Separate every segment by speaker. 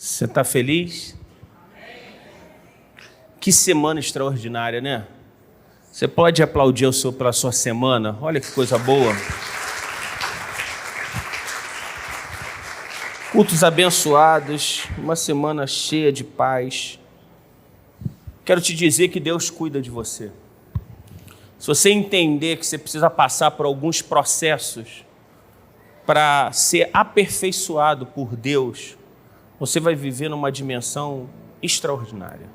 Speaker 1: Você está feliz? Que semana extraordinária, né? Você pode aplaudir o Senhor pela sua semana? Olha que coisa boa. Cultos abençoados, uma semana cheia de paz. Quero te dizer que Deus cuida de você. Se você entender que você precisa passar por alguns processos para ser aperfeiçoado por Deus, você vai viver numa dimensão extraordinária.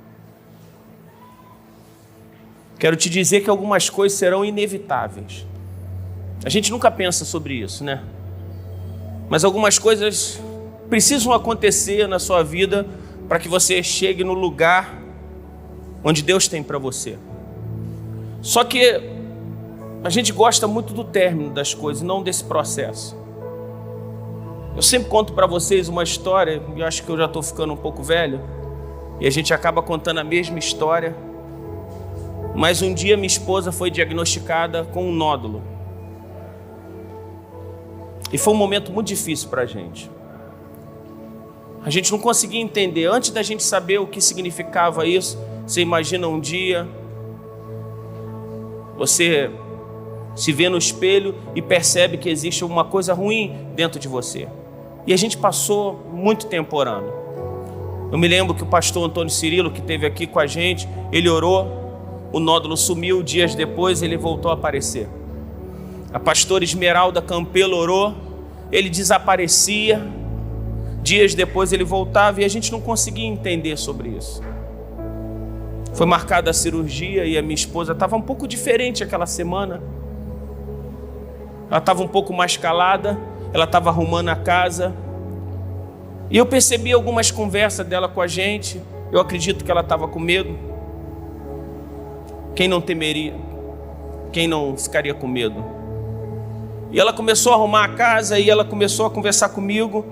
Speaker 1: Quero te dizer que algumas coisas serão inevitáveis. A gente nunca pensa sobre isso, né? Mas algumas coisas precisam acontecer na sua vida para que você chegue no lugar onde Deus tem para você. Só que a gente gosta muito do término das coisas, não desse processo. Eu sempre conto para vocês uma história, e eu acho que eu já estou ficando um pouco velho, e a gente acaba contando a mesma história, mas um dia minha esposa foi diagnosticada com um nódulo. E foi um momento muito difícil para a gente. A gente não conseguia entender. Antes da gente saber o que significava isso, você imagina um dia, você se vê no espelho e percebe que existe uma coisa ruim dentro de você. E a gente passou muito tempo orando. Eu me lembro que o pastor Antônio Cirilo, que esteve aqui com a gente, ele orou, o nódulo sumiu, dias depois ele voltou a aparecer. A pastora Esmeralda Campelo orou, ele desaparecia, dias depois ele voltava, e a gente não conseguia entender sobre isso. Foi marcada a cirurgia e a minha esposa estava um pouco diferente aquela semana. Ela estava um pouco mais calada, ela estava arrumando a casa. E eu percebi algumas conversas dela com a gente. Eu acredito que ela estava com medo. Quem não temeria? Quem não ficaria com medo? E ela começou a arrumar a casa e ela começou a conversar comigo.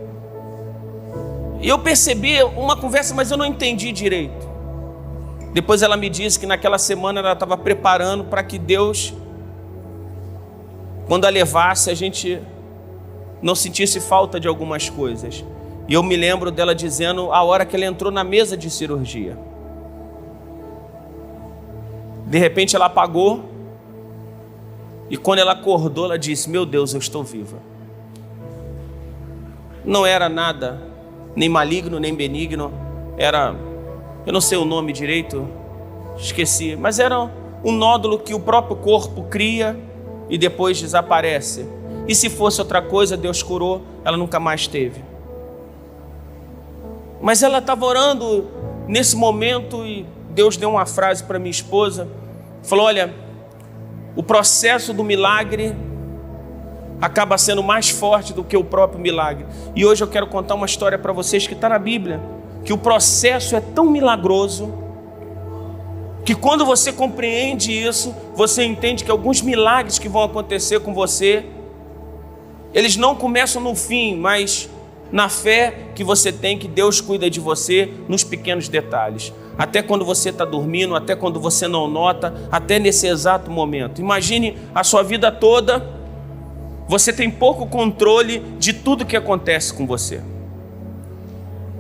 Speaker 1: E eu percebi uma conversa, mas eu não entendi direito. Depois ela me disse que naquela semana ela estava preparando para que Deus, quando a levasse, a gente não sentisse falta de algumas coisas. E eu me lembro dela dizendo a hora que ela entrou na mesa de cirurgia. De repente ela apagou, e quando ela acordou, ela disse: meu Deus, eu estou viva. Não era nada, nem maligno, nem benigno, era, eu não sei o nome direito, esqueci, mas era um nódulo que o próprio corpo cria e depois desaparece. E se fosse outra coisa, Deus curou, ela nunca mais teve. Mas ela estava orando nesse momento e Deus deu uma frase para minha esposa, falou: olha, o processo do milagre acaba sendo mais forte do que o próprio milagre. E hoje eu quero contar uma história para vocês que está na Bíblia, que o processo é tão milagroso, que quando você compreende isso, você entende que alguns milagres que vão acontecer com você, eles não começam no fim, mas na fé que você tem que Deus cuida de você nos pequenos detalhes. Até quando você está dormindo, até quando você não nota, até nesse exato momento. Imagine a sua vida toda, você tem pouco controle de tudo que acontece com você.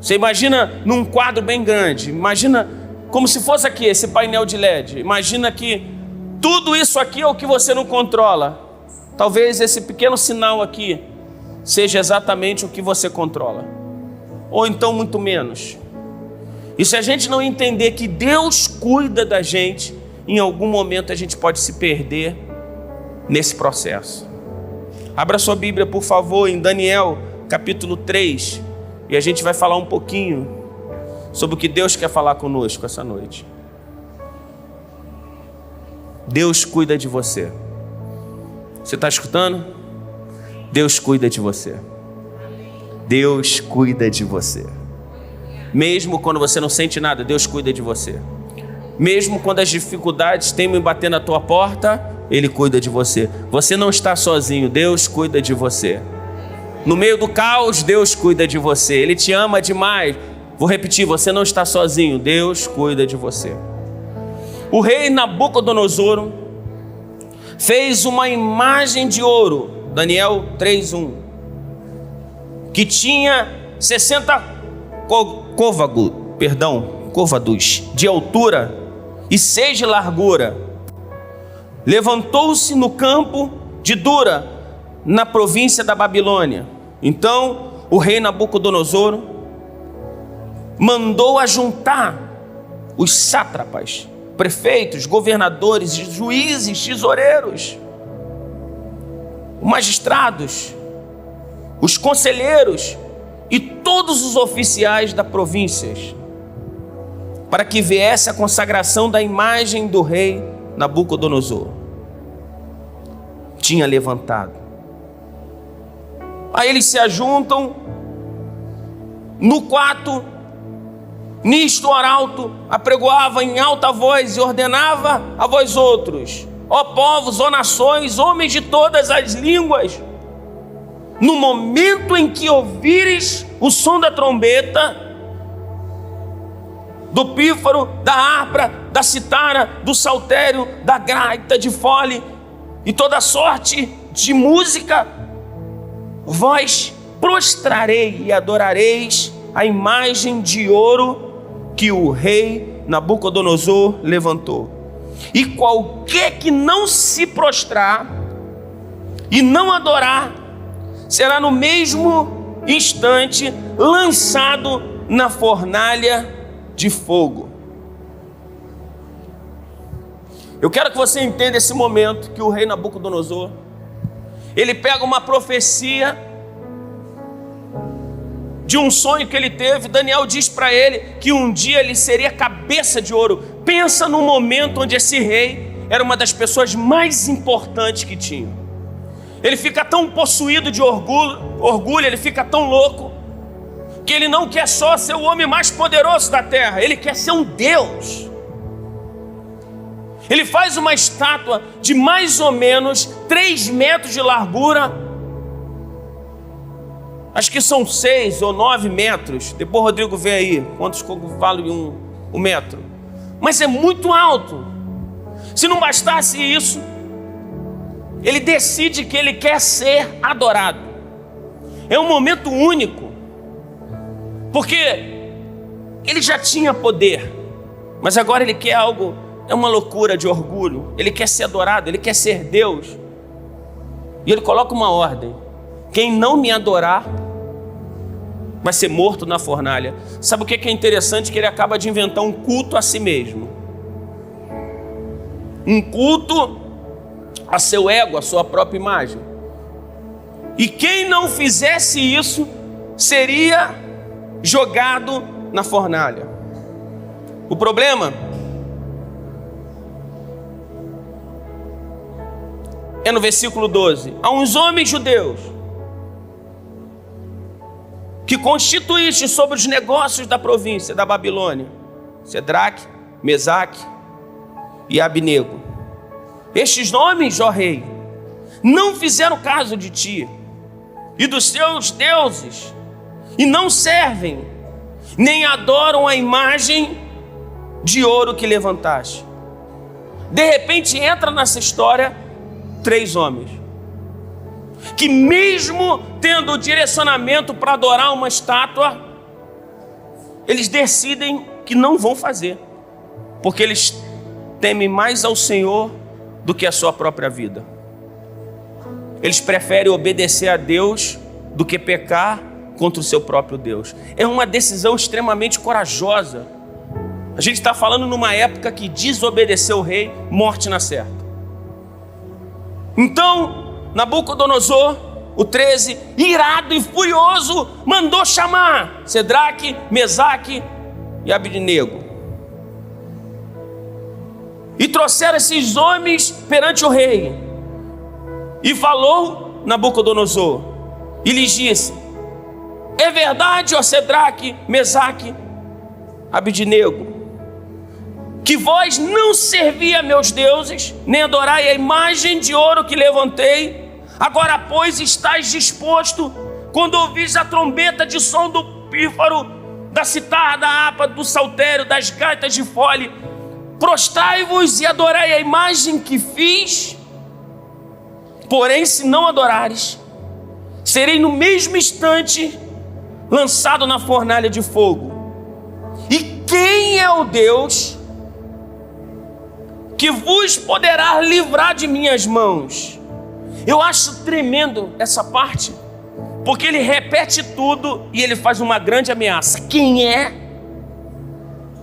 Speaker 1: Você imagina num quadro bem grande, imagina como se fosse aqui, esse painel de LED. Imagina que tudo isso aqui é o que você não controla. Talvez esse pequeno sinal aqui seja exatamente o que você controla. Ou então muito menos. E se a gente não entender que Deus cuida da gente, em algum momento a gente pode se perder nesse processo. Abra sua Bíblia, por favor, em Daniel, capítulo 3. E a gente vai falar um pouquinho sobre o que Deus quer falar conosco essa noite. Deus cuida de você. Você está escutando? Deus cuida de você. Deus cuida de você. Mesmo quando você não sente nada, Deus cuida de você. Mesmo quando as dificuldades temem bater na tua porta, Ele cuida de você. Você não está sozinho, Deus cuida de você. No meio do caos, Deus cuida de você. Ele te ama demais. Vou repetir, você não está sozinho, Deus cuida de você. O rei Nabucodonosor fez uma imagem de ouro, Daniel 3:1, que tinha 60 côvados de altura e 6 de largura. Levantou-se no campo de Dura, na província da Babilônia. Então o rei Nabucodonosor mandou ajuntar os sátrapas, prefeitos, governadores, juízes, tesoureiros, magistrados, os conselheiros e todos os oficiais das províncias, para que viesse a consagração da imagem do rei Nabucodonosor tinha levantado. Aí eles se ajuntam no quarto. Nisto o arauto apregoava em alta voz e ordenava a vós outros: ó povos, ó nações, homens de todas as línguas, no momento em que ouvires o som da trombeta, do pífaro, da harpa, da citara, do saltério, da gaita de fole e toda sorte de música, vós prostrarei e adorareis a imagem de ouro que o rei Nabucodonosor levantou. E qualquer que não se prostrar e não adorar, será no mesmo instante lançado na fornalha de fogo. Eu quero que você entenda esse momento que o rei Nabucodonosor, ele pega uma profecia de um sonho que ele teve. Daniel diz para ele que um dia ele seria cabeça de ouro. Pensa num momento onde esse rei era uma das pessoas mais importantes que tinha. Ele fica tão possuído de orgulho, ele fica tão louco, que ele não quer só ser o homem mais poderoso da terra, ele quer ser um Deus. Ele faz uma estátua de mais ou menos 3 metros de largura, acho que são 6 ou 9 metros, depois o Rodrigo vê aí quantos valem um metro, mas é muito alto. Se não bastasse isso, ele decide que ele quer ser adorado. É um momento único, porque ele já tinha poder, mas agora ele quer algo. É uma loucura de orgulho. Ele quer ser adorado, ele quer ser Deus. E ele coloca uma ordem: quem não me adorar vai ser morto na fornalha. Sabe o que é interessante? Que ele acaba de inventar um culto a si mesmo, um culto a seu ego, a sua própria imagem. E quem não fizesse isso seria jogado na fornalha. O problema é no versículo 12. Há uns homens judeus que constituíste sobre os negócios da província da Babilônia, Sedraque, Mesaque e Abnego. Estes homens, ó rei, não fizeram caso de ti e dos teus deuses, e não servem, nem adoram a imagem de ouro que levantaste. De repente entra nessa história 3 homens, que mesmo tendo o direcionamento para adorar uma estátua, eles decidem que não vão fazer, porque eles temem mais ao Senhor do que a sua própria vida. Eles preferem obedecer a Deus do que pecar contra o seu próprio Deus. É uma decisão extremamente corajosa. A gente está falando numa época que desobedecer o rei, morte na certa. Então Nabucodonosor, o 13, irado e furioso, mandou chamar Sedraque, Mesaque e Abednego. E trouxeram esses homens perante o rei. E falou Nabucodonosor e lhes disse: é verdade, ó Sedraque, Mesaque, Abednego, que vós não servi a meus deuses, nem adorai a imagem de ouro que levantei. Agora, pois, estáis disposto, quando ouvis a trombeta de som do pífaro, da citarra, da harpa, do saltério, das gaitas de fole, prostrai-vos e adorai a imagem que fiz. Porém, se não adorares, serei no mesmo instante lançado na fornalha de fogo. E quem é o Deus que vos poderá livrar de minhas mãos? Eu acho tremendo essa parte, porque ele repete tudo e ele faz uma grande ameaça. Quem é,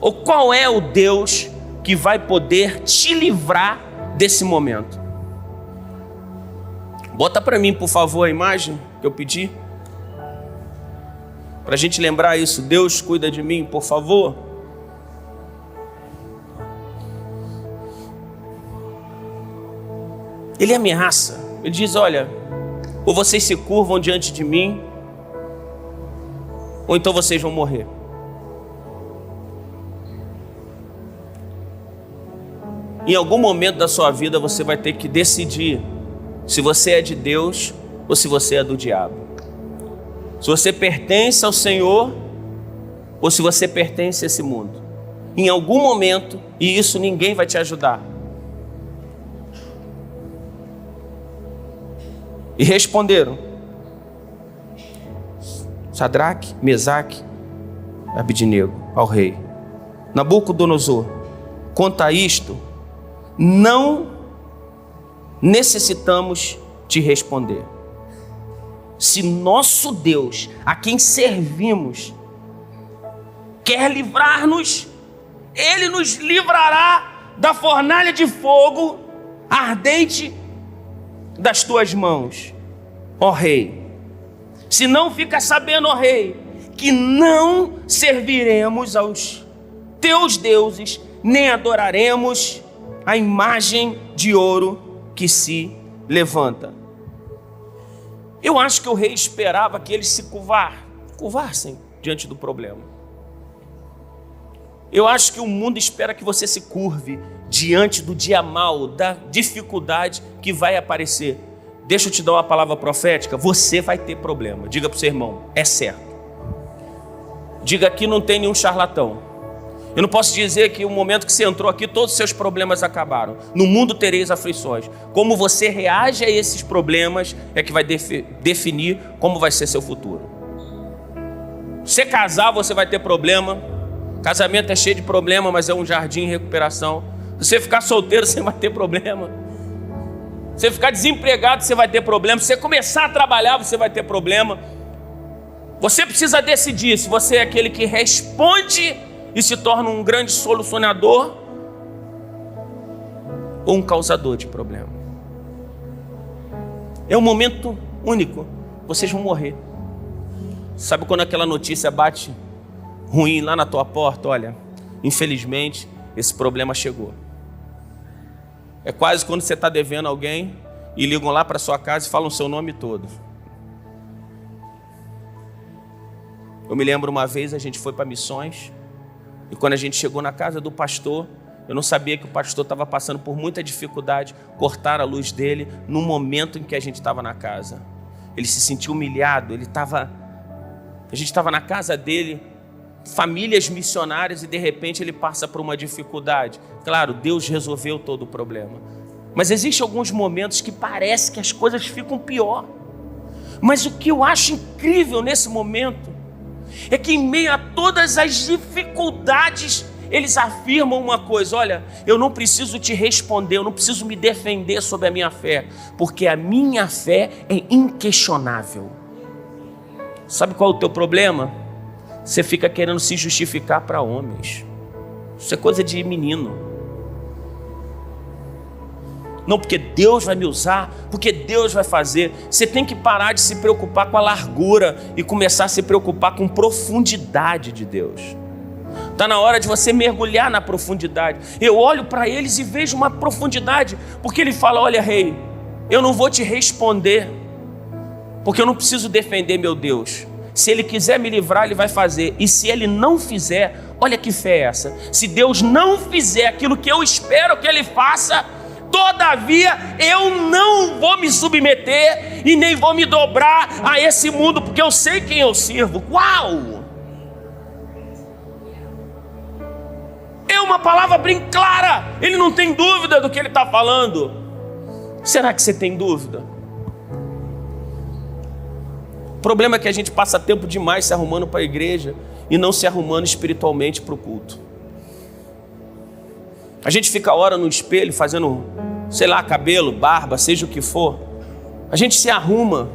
Speaker 1: ou qual é o Deus que vai poder te livrar desse momento? Bota para mim, por favor, a imagem que eu pedi, para a gente lembrar isso. Deus cuida de mim, por favor. Ele ameaça, ele diz: olha, ou vocês se curvam diante de mim, ou então vocês vão morrer. Em algum momento da sua vida você vai ter que decidir se você é de Deus ou se você é do diabo. Se você pertence ao Senhor ou se você pertence a esse mundo. Em algum momento, e isso ninguém vai te ajudar. E responderam: Sadraque, Mesaque, Abidnego, ao rei: Nabucodonosor, quanto a isto, não necessitamos te responder. Se nosso Deus, a quem servimos, quer livrar-nos, Ele nos livrará da fornalha de fogo ardente das tuas mãos, ó rei. Se não, fica sabendo, ó rei, que não serviremos aos teus deuses, nem adoraremos a imagem de ouro que se levanta. Eu acho que o rei esperava que eles se curvassem diante do problema. Eu acho que o mundo espera que você se curve diante do dia mau, da dificuldade que vai aparecer. Deixa eu te dar uma palavra profética: você vai ter problema. Diga para o seu irmão: é certo. Diga: aqui não tem nenhum charlatão. Eu não posso dizer que o momento que você entrou aqui, todos os seus problemas acabaram. No mundo tereis aflições. Como você reage a esses problemas é que vai definir como vai ser seu futuro. Se casar, você vai ter problema. Casamento é cheio de problema, mas é um jardim em recuperação. Se você ficar solteiro, você vai ter problema. Se você ficar desempregado, você vai ter problema. Se você começar a trabalhar, você vai ter problema. Você precisa decidir se você é aquele que responde e se torna um grande solucionador ou um causador de problema. É um momento único. Vocês vão morrer. Sabe quando aquela notícia bate ruim lá na tua porta? Olha, infelizmente esse problema chegou. É quase quando você está devendo alguém e ligam lá para sua casa e falam o seu nome todo. Eu me lembro uma vez, a gente foi para missões, e quando a gente chegou na casa do pastor, eu não sabia que o pastor estava passando por muita dificuldade. Cortaram a luz dele no momento em que a gente estava na casa. Ele se sentiu humilhado. A gente estava na casa dele, famílias missionárias, e de repente ele passa por uma dificuldade. Claro, Deus resolveu todo o problema, mas existem alguns momentos que parece que as coisas ficam pior. Mas o que eu acho incrível nesse momento é que em meio a todas as dificuldades, eles afirmam uma coisa: olha, eu não preciso te responder, eu não preciso me defender sobre a minha fé, porque a minha fé é inquestionável. Sabe qual é o teu problema? Você fica querendo se justificar para homens. Isso é coisa de menino. Não, porque Deus vai me usar, porque Deus vai fazer. Você tem que parar de se preocupar com a largura e começar a se preocupar com profundidade de Deus. Está na hora de você mergulhar na profundidade. Eu olho para eles e vejo uma profundidade, porque ele fala: olha, rei, eu não vou te responder, porque eu não preciso defender meu Deus. Se Ele quiser me livrar, Ele vai fazer. E se Ele não fizer, olha que fé é essa: se Deus não fizer aquilo que eu espero que Ele faça, todavia eu não vou me submeter e nem vou me dobrar a esse mundo, porque eu sei quem eu sirvo. Uau! É uma palavra bem clara. Ele não tem dúvida do que ele está falando. Será que você tem dúvida? problema é que a gente passa tempo demais se arrumando para a igreja e não se arrumando espiritualmente para o culto. A gente fica a hora no espelho fazendo, sei lá, cabelo, barba, seja o que for. A gente se arruma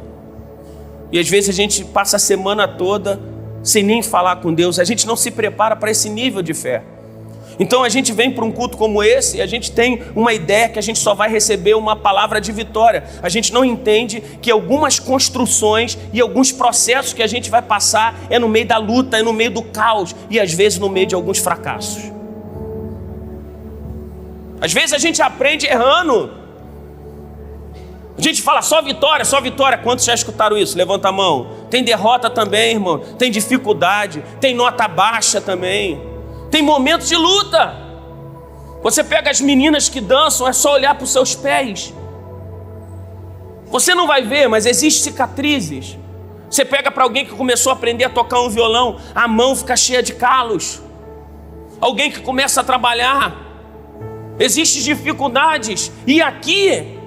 Speaker 1: e às vezes a gente passa a semana toda sem nem falar com Deus. A gente não se prepara para esse nível de fé. Então a gente vem para um culto como esse e a gente tem uma ideia que a gente só vai receber uma palavra de vitória. A gente não entende que algumas construções e alguns processos que a gente vai passar é no meio da luta, é no meio do caos e às vezes no meio de alguns fracassos. Às vezes a gente aprende errando. A gente fala só vitória, só vitória. Quantos já escutaram isso? Levanta a mão. Tem derrota também, irmão. Tem dificuldade, tem nota baixa também. Tem momentos de luta. Você pega as meninas que dançam, é só olhar para os seus pés. Você não vai ver, mas existem cicatrizes. Você pega para alguém que começou a aprender a tocar um violão, a mão fica cheia de calos. Alguém que começa a trabalhar, existem dificuldades. E aqui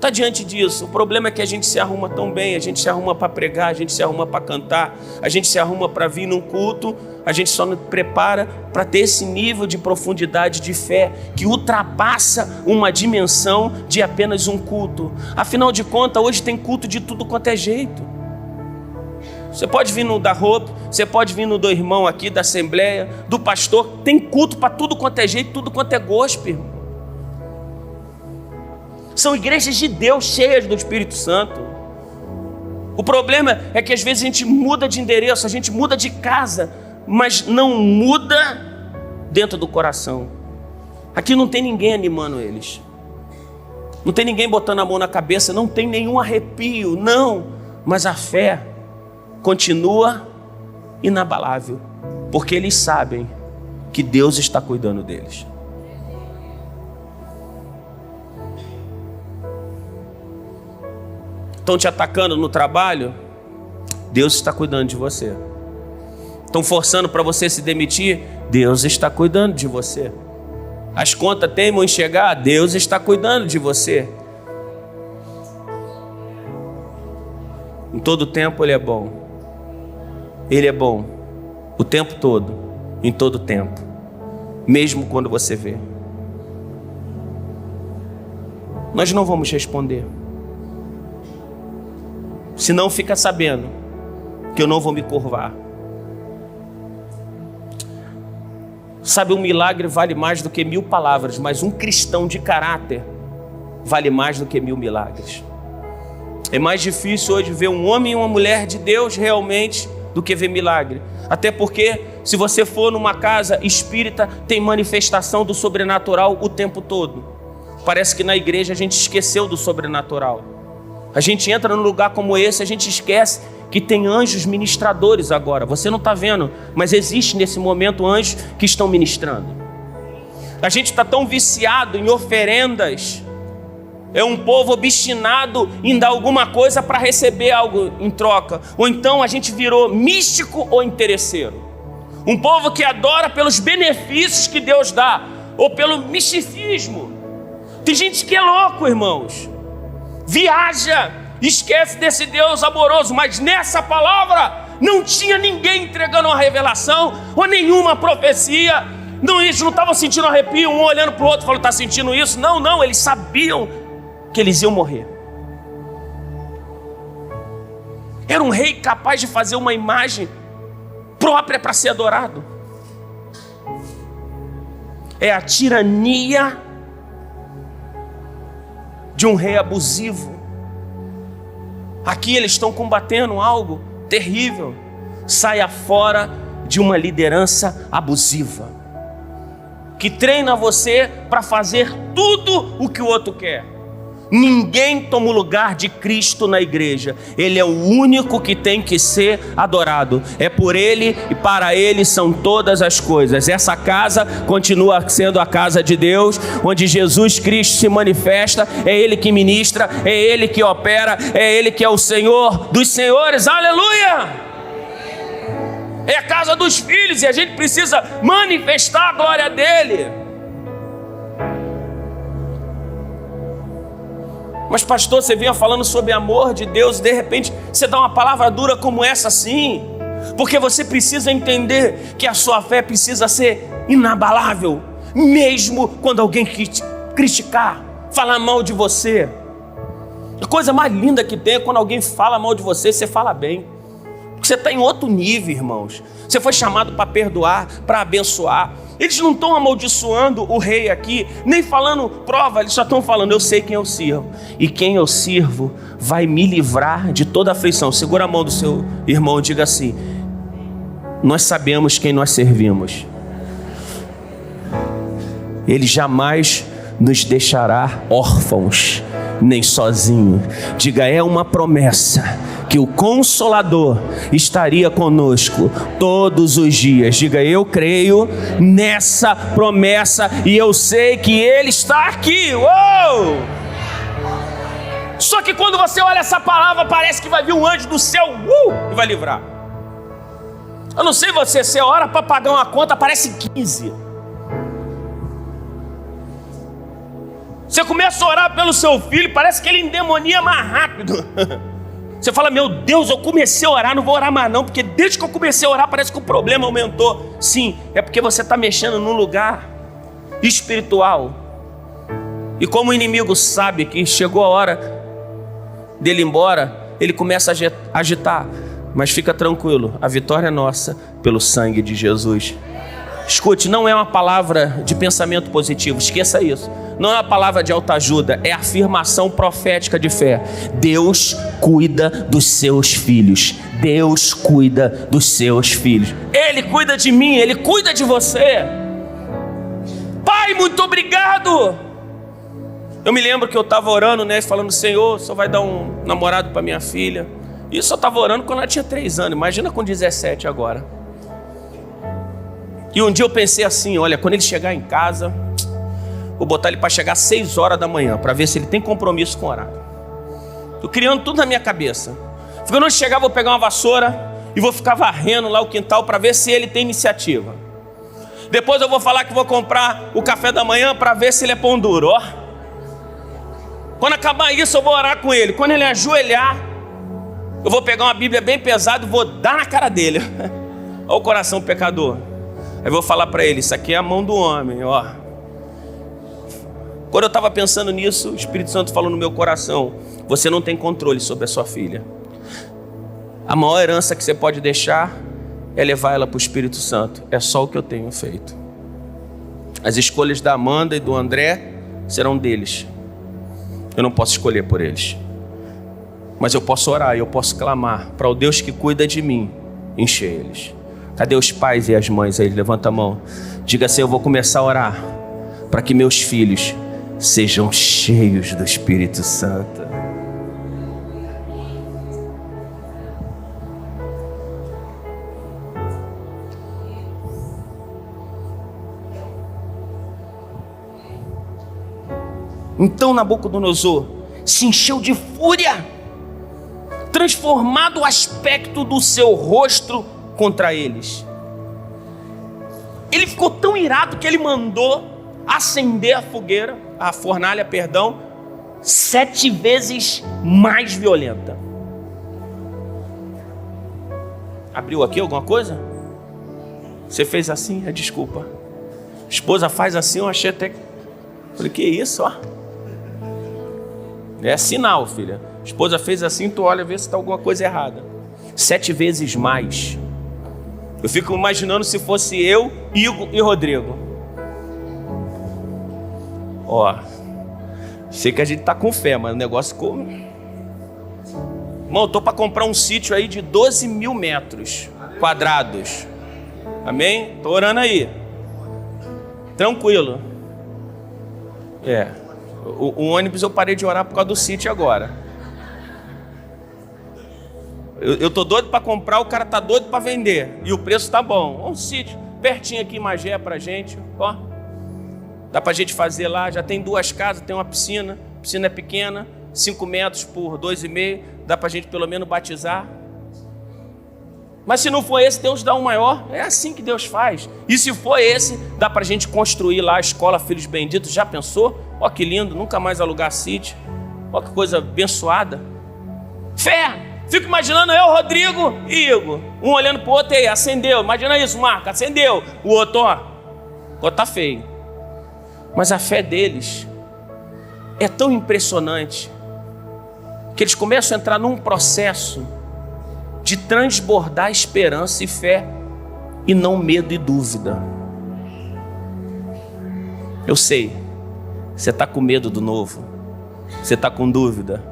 Speaker 1: está diante disso. O problema é que a gente se arruma tão bem, a gente se arruma para pregar, a gente se arruma para cantar, a gente se arruma para vir num culto, a gente só nos prepara para ter esse nível de profundidade de fé que ultrapassa uma dimensão de apenas um culto. Afinal de contas, hoje tem culto de tudo quanto é jeito. Você pode vir no da Hope, você pode vir no do irmão aqui, da Assembleia, do pastor, tem culto para tudo quanto é jeito, tudo quanto é gospel. São igrejas de Deus cheias do Espírito Santo. O problema é que às vezes a gente muda de endereço, a gente muda de casa, mas não muda dentro do coração. Aqui não tem ninguém animando eles. Não tem ninguém botando a mão na cabeça, não tem nenhum arrepio, não. Mas a fé continua inabalável, porque eles sabem que Deus está cuidando deles. Estão te atacando no trabalho? Deus está cuidando de você. Estão forçando para você se demitir? Deus está cuidando de você. As contas teimam em chegar? Deus está cuidando de você. Em todo tempo Ele é bom. Ele é bom o tempo todo, em todo tempo, mesmo quando você vê. Nós não vamos responder. Senão fica sabendo que eu não vou me curvar. Sabe, um milagre vale mais do que 1000 palavras, mas um cristão de caráter vale mais do que 1000 milagres. É mais difícil hoje ver um homem e uma mulher de Deus realmente do que ver milagre. Até porque se você for numa casa espírita, tem manifestação do sobrenatural o tempo todo. Parece que na igreja a gente esqueceu do sobrenatural. A gente entra num lugar como esse, a gente esquece que tem anjos ministradores agora. Você não está vendo, mas existe nesse momento anjos que estão ministrando. A gente está tão viciado em oferendas. É um povo obstinado em dar alguma coisa para receber algo em troca. Ou então a gente virou místico ou interesseiro. Um povo que adora pelos benefícios que Deus dá, ou pelo misticismo. Tem gente que é louco, irmãos. Viaja, esquece desse Deus amoroso, mas nessa palavra não tinha ninguém entregando uma revelação ou nenhuma profecia. Não, eles não estavam sentindo arrepio, um olhando para o outro, falando, está sentindo isso? Não, eles sabiam que eles iam morrer. Era um rei capaz de fazer uma imagem própria para ser adorado. É a tirania de um rei abusivo. Aqui eles estão combatendo algo terrível. Saia fora de uma liderança abusiva, que treina você para fazer tudo o que o outro quer. Ninguém toma o lugar de Cristo na igreja. Ele é o único que tem que ser adorado. É por Ele e para Ele são todas as coisas. Essa casa continua sendo a casa de Deus, onde Jesus Cristo se manifesta. É Ele que ministra, é Ele que opera, é Ele que é o Senhor dos senhores. Aleluia! É a casa dos filhos e a gente precisa manifestar a glória dEle. Mas pastor, você vinha falando sobre amor de Deus e de repente você dá uma palavra dura como essa assim. Porque você precisa entender que a sua fé precisa ser inabalável, mesmo quando alguém criticar, falar mal de você. A coisa mais linda que tem é quando alguém fala mal de você, você fala bem. Porque você está em outro nível, irmãos. Você foi chamado para perdoar, para abençoar. Eles não estão amaldiçoando o rei aqui, nem falando prova, eles só estão falando, eu sei quem eu sirvo. E quem eu sirvo vai me livrar de toda aflição. Segura a mão do seu irmão e diga assim: nós sabemos quem nós servimos. Ele jamais nos deixará órfãos, nem sozinho. Diga, é uma promessa que o Consolador estaria conosco todos os dias. Diga, eu creio nessa promessa e eu sei que Ele está aqui. Uou! Só que quando você olha essa palavra, parece que vai vir um anjo do céu e vai livrar. Eu não sei você ora para pagar uma conta, parece 15. Você começa a orar pelo seu filho, parece que ele endemonia mais rápido. Você fala, meu Deus, eu comecei a orar, não vou orar mais não, porque desde que eu comecei a orar parece que o problema aumentou. Sim, é porque você está mexendo num lugar espiritual. E como o inimigo sabe que chegou a hora dele ir embora, ele começa a agitar. Mas fica tranquilo, a vitória é nossa pelo sangue de Jesus. Escute, não é uma palavra de pensamento positivo, esqueça isso. Não é uma palavra de autoajuda, é afirmação profética de fé. Deus cuida dos seus filhos. Deus cuida dos seus filhos. Ele cuida de mim, Ele cuida de você. Pai, muito obrigado. Eu me lembro que eu estava orando, falando, Senhor, só vai dar um namorado para minha filha. Isso eu estava orando quando ela tinha 3 anos, imagina com 17 agora. E um dia eu pensei assim, olha, quando ele chegar em casa, vou botar ele para chegar às 6 horas da manhã, para ver se ele tem compromisso com o horário. Estou criando tudo na minha cabeça. Quando eu chegar, vou pegar uma vassoura e vou ficar varrendo lá o quintal para ver se ele tem iniciativa. Depois eu vou falar que vou comprar o café da manhã para ver se ele é pão duro, ó. Quando acabar isso, eu vou orar com ele. Quando ele ajoelhar, eu vou pegar uma Bíblia bem pesada e vou dar na cara dele. Olha o coração pecador. Aí eu vou falar para ele, isso aqui é a mão do homem, ó. Quando eu estava pensando nisso, o Espírito Santo falou no meu coração, você não tem controle sobre a sua filha. A maior herança que você pode deixar é levar ela para o Espírito Santo. É só o que eu tenho feito. As escolhas da Amanda e do André serão deles. Eu não posso escolher por eles. Mas eu posso orar, eu posso clamar para o Deus que cuida de mim, encher eles. Cadê os pais e as mães aí? Levanta a mão. Diga assim, eu vou começar a orar para que meus filhos sejam cheios do Espírito Santo. Então Nabucodonosor se encheu de fúria, transformado o aspecto do seu rosto contra eles. Ele ficou tão irado que ele mandou acender a fornalha, 7 vezes mais violenta. Abriu aqui alguma coisa? Você fez assim? Desculpa. A esposa faz assim, eu achei até... Falei, que isso, ó? É sinal, filha. A esposa fez assim, tu olha, vê se está alguma coisa errada. 7 vezes mais. Eu fico imaginando se fosse eu, Igor e Rodrigo. Ó, sei que a gente tá com fé, mas o negócio ficou... Irmão, eu tô para comprar um sítio aí de 12 mil metros quadrados. Amém? Tô orando aí. Tranquilo. O ônibus eu parei de orar por causa do sítio agora. Eu tô doido para comprar, o cara tá doido para vender. E o preço tá bom. Um sítio pertinho aqui em Magé pra gente, ó. Dá pra gente fazer lá, já tem 2 casas, tem uma piscina. A piscina é pequena, 5 metros por 2,5. Dá pra gente pelo menos batizar. Mas se não for esse, Deus dá um maior. É assim que Deus faz. E se for esse, dá pra gente construir lá a escola Filhos Benditos. Já pensou? Ó, que lindo, nunca mais alugar sítio. Olha que coisa abençoada. Fé. Fico imaginando eu, Rodrigo e Igor. Um olhando para o outro, aí, acendeu. Imagina isso, Marco, acendeu. O outro, ó, tá feio. Mas a fé deles é tão impressionante que eles começam a entrar num processo de transbordar esperança e fé, e não medo e dúvida. Eu sei, você está com medo do novo, você está com dúvida,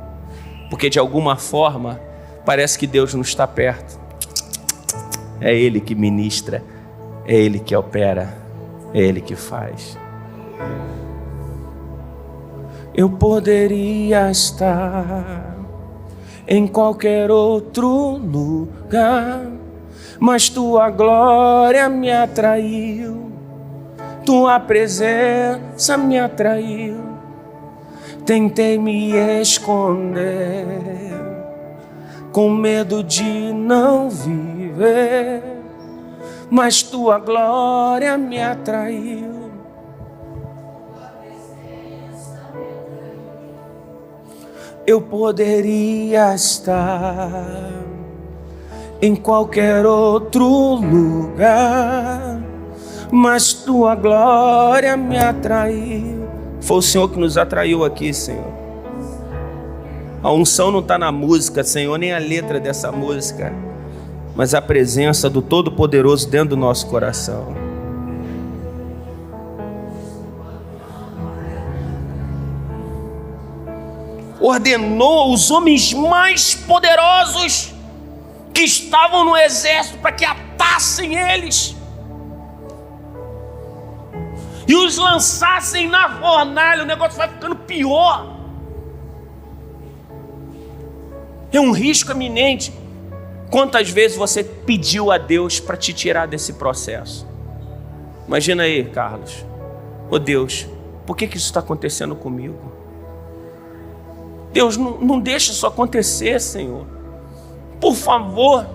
Speaker 1: porque de alguma forma parece que Deus não está perto. É Ele que ministra, é Ele que opera, é Ele que faz. Eu poderia estar em qualquer outro lugar, mas tua glória me atraiu, tua presença me atraiu. Tentei me esconder, com medo de não viver, mas tua glória me atraiu. Eu poderia estar em qualquer outro lugar, mas tua glória me atraiu. Foi o Senhor que nos atraiu aqui, Senhor. A unção não está na música, Senhor, nem a letra dessa música, mas a presença do Todo-Poderoso dentro do nosso coração. Ordenou os homens mais poderosos que estavam no exército para que atassem eles e os lançassem na fornalha. O negócio vai ficando pior. É um risco iminente. Quantas vezes você pediu a Deus para te tirar desse processo? Imagina aí, Carlos. Ô Deus, por que isso está acontecendo comigo? Deus, não deixa isso acontecer, Senhor. Por favor.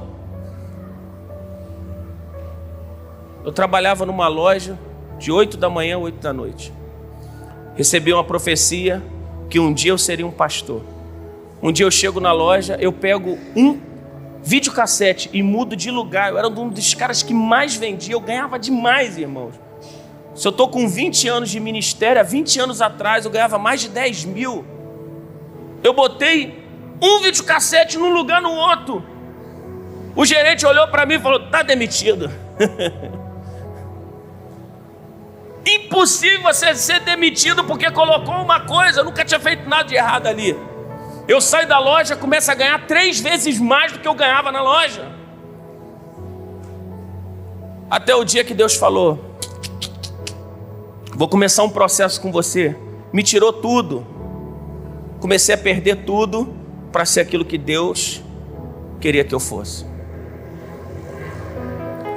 Speaker 1: Eu trabalhava numa loja de 8 da manhã a 8 da noite. Recebi uma profecia que um dia eu seria um pastor. Um dia eu chego na loja, eu pego um videocassete e mudo de lugar. Eu era um dos caras que mais vendia, eu ganhava demais, irmãos. Se eu estou com 20 anos de ministério, há 20 anos atrás eu ganhava mais de 10 mil. Eu botei um videocassete num lugar no outro. O gerente olhou para mim e falou: tá demitido. Impossível você ser demitido porque colocou uma coisa. Eu nunca tinha feito nada de errado ali. Eu saio da loja, começo a ganhar 3 vezes mais do que eu ganhava na loja. Até o dia que Deus falou: vou começar um processo com você. Me tirou tudo. Comecei a perder tudo para ser aquilo que Deus queria que eu fosse.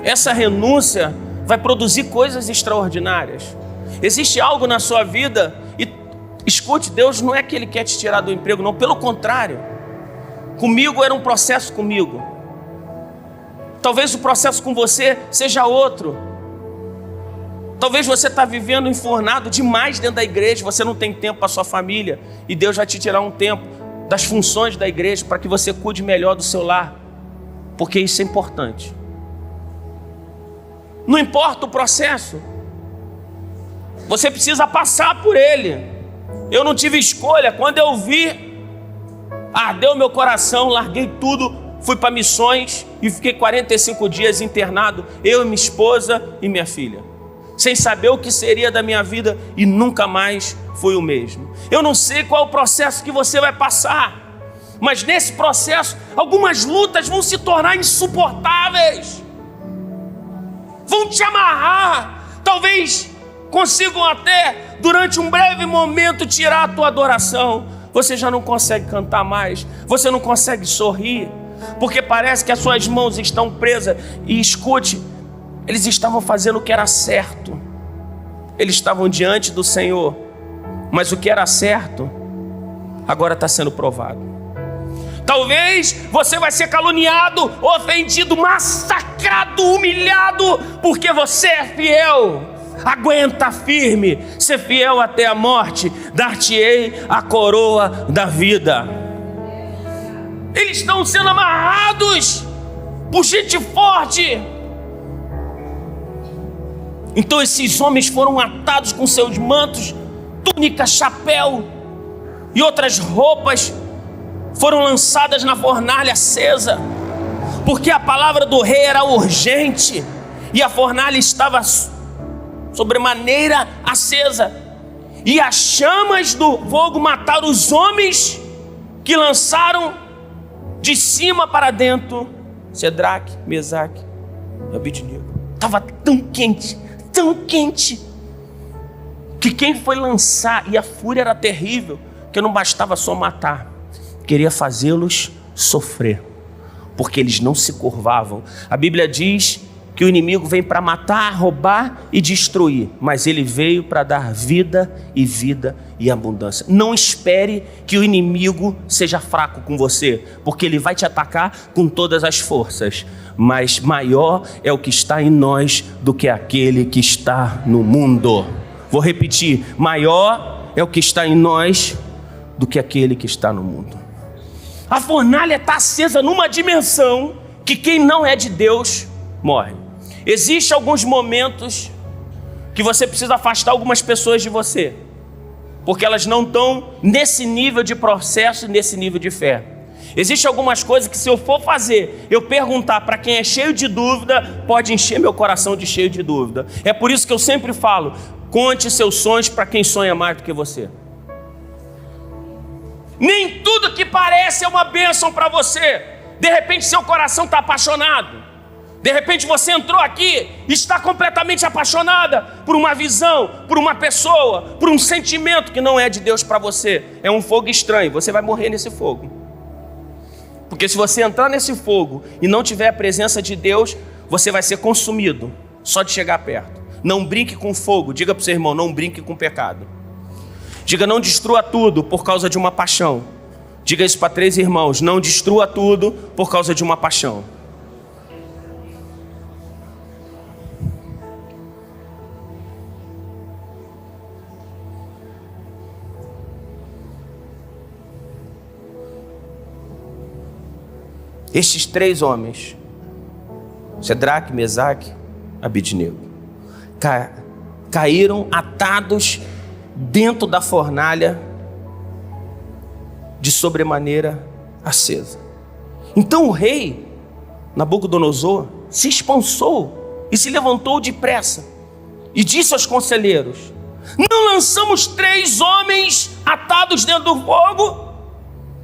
Speaker 1: Essa renúncia vai produzir coisas extraordinárias. Existe algo na sua vida, e escute, Deus não é que Ele quer te tirar do emprego, não, pelo contrário. Comigo era um processo comigo. Talvez o processo com você seja outro. Talvez você está vivendo enfurnado demais dentro da igreja, você não tem tempo para sua família, e Deus vai te tirar um tempo das funções da igreja para que você cuide melhor do seu lar, porque isso é importante. Não importa o processo, você precisa passar por ele. Eu não tive escolha. Quando eu vi, ardeu meu coração, larguei tudo, fui para missões e fiquei 45 dias internado, eu, minha esposa e minha filha, sem saber o que seria da minha vida, e nunca mais fui o mesmo. Eu não sei qual é o processo que você vai passar, mas nesse processo algumas lutas vão se tornar insuportáveis, vão te amarrar, talvez consigam até durante um breve momento tirar a tua adoração. Você já não consegue cantar mais, você não consegue sorrir, porque parece que as suas mãos estão presas. E escute, eles estavam fazendo o que era certo, eles estavam diante do Senhor, mas o que era certo agora está sendo provado. Talvez você vai ser caluniado, ofendido, massacrado, humilhado, porque você é fiel. Aguenta firme, ser fiel até a morte, dar-te-ei a coroa da vida. Eles estão sendo amarrados por gente forte. Então esses homens foram atados com seus mantos, túnica, chapéu e outras roupas, foram lançadas na fornalha acesa, porque a palavra do rei era urgente e a fornalha estava sobremaneira acesa, e as chamas do fogo mataram os homens que lançaram de cima para dentro Sedraque, Mesaque e Abednego. Estava tão quente, que quem foi lançar, e a fúria era terrível, que não bastava só matar, queria fazê-los sofrer, porque eles não se curvavam. A Bíblia diz que o inimigo vem para matar, roubar e destruir, mas ele veio para dar vida e abundância. Não espere que o inimigo seja fraco com você, porque ele vai te atacar com todas as forças, mas maior é o que está em nós do que aquele que está no mundo. Vou repetir, maior é o que está em nós do que aquele que está no mundo. A fornalha está acesa numa dimensão que quem não é de Deus morre. Existem alguns momentos que você precisa afastar algumas pessoas de você, porque elas não estão nesse nível de processo e nesse nível de fé. Existem algumas coisas que, se eu for fazer, eu perguntar para quem é cheio de dúvida, pode encher meu coração de cheio de dúvida. É por isso que eu sempre falo, conte seus sonhos para quem sonha mais do que você. Nem tudo que parece é uma bênção para você. De repente seu coração está apaixonado. De repente você entrou aqui e está completamente apaixonada por uma visão, por uma pessoa, por um sentimento que não é de Deus para você. É um fogo estranho, você vai morrer nesse fogo. Porque se você entrar nesse fogo e não tiver a presença de Deus, você vai ser consumido só de chegar perto. Não brinque com fogo, diga para o seu irmão, não brinque com pecado. Diga, não destrua tudo por causa de uma paixão. Diga isso para 3 irmãos, não destrua tudo por causa de uma paixão. Estes 3 homens, Sedraque, Mesaque, Abednego, caíram atados dentro da fornalha de sobremaneira acesa. Então o rei Nabucodonosor se espansou e se levantou depressa e disse aos conselheiros: não lançamos 3 homens atados dentro do fogo?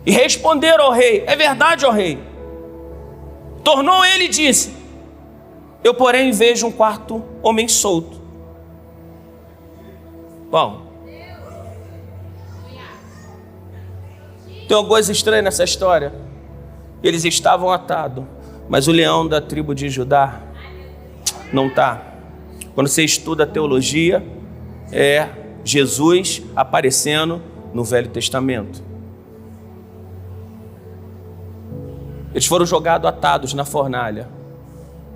Speaker 1: E responderam ao rei: é verdade, ó rei. Tornou ele e disse: eu porém vejo um 4º homem solto. Bom, tem uma coisa estranha nessa história. Eles estavam atados, mas o leão da tribo de Judá não está. Quando você estuda teologia, é Jesus aparecendo no Velho Testamento. Eles foram jogados atados na fornalha,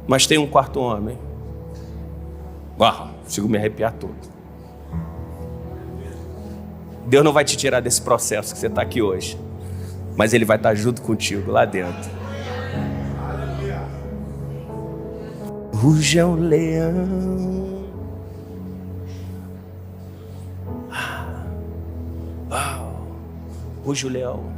Speaker 1: mas tem um 4º homem. Uau, consigo me arrepiar todo. Deus não vai te tirar desse processo que você está aqui hoje, mas Ele vai estar junto contigo lá dentro. Ruge o leão. Uau. Ruge o leão.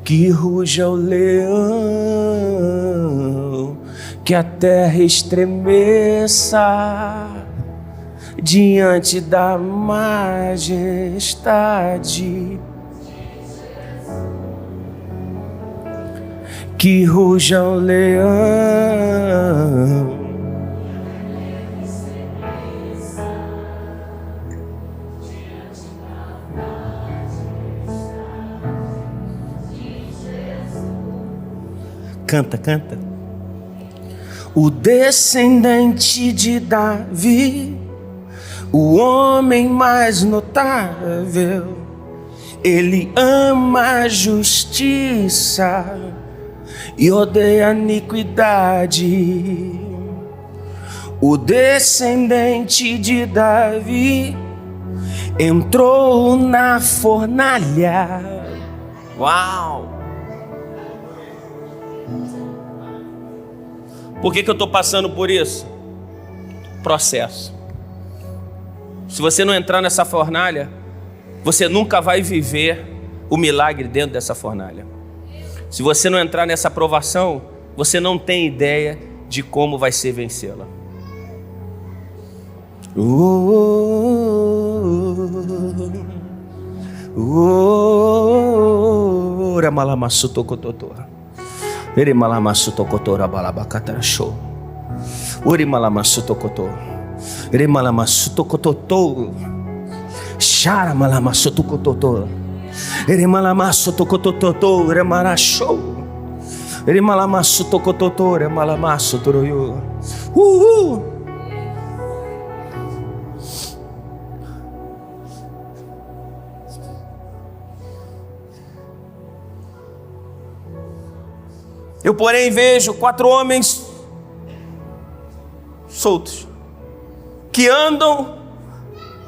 Speaker 1: Que ruja o leão, que a terra estremeça diante da majestade. Que ruja o leão, canta, canta. O descendente de Davi, o homem mais notável, ele ama a justiça, e odeia a iniquidade. O descendente de Davi entrou na fornalha. Uau! Por que eu estou passando por isso? Processo. Se você não entrar nessa fornalha, você nunca vai viver o milagre dentro dessa fornalha. Se você não entrar nessa provação, você não tem ideia de como vai ser vencê-la. Ora malamasu tokototo. Ere malamasu tokotora balabakatara show. Ore malamasu tokoto. Ere malamasu tokototo. Shara malamasu tokototo. Ere malamasu tokototo. Ere marashow. Ere malamasu tokototo. Ere malamasu toroyo. Eu, porém, vejo 4 homens soltos, que andam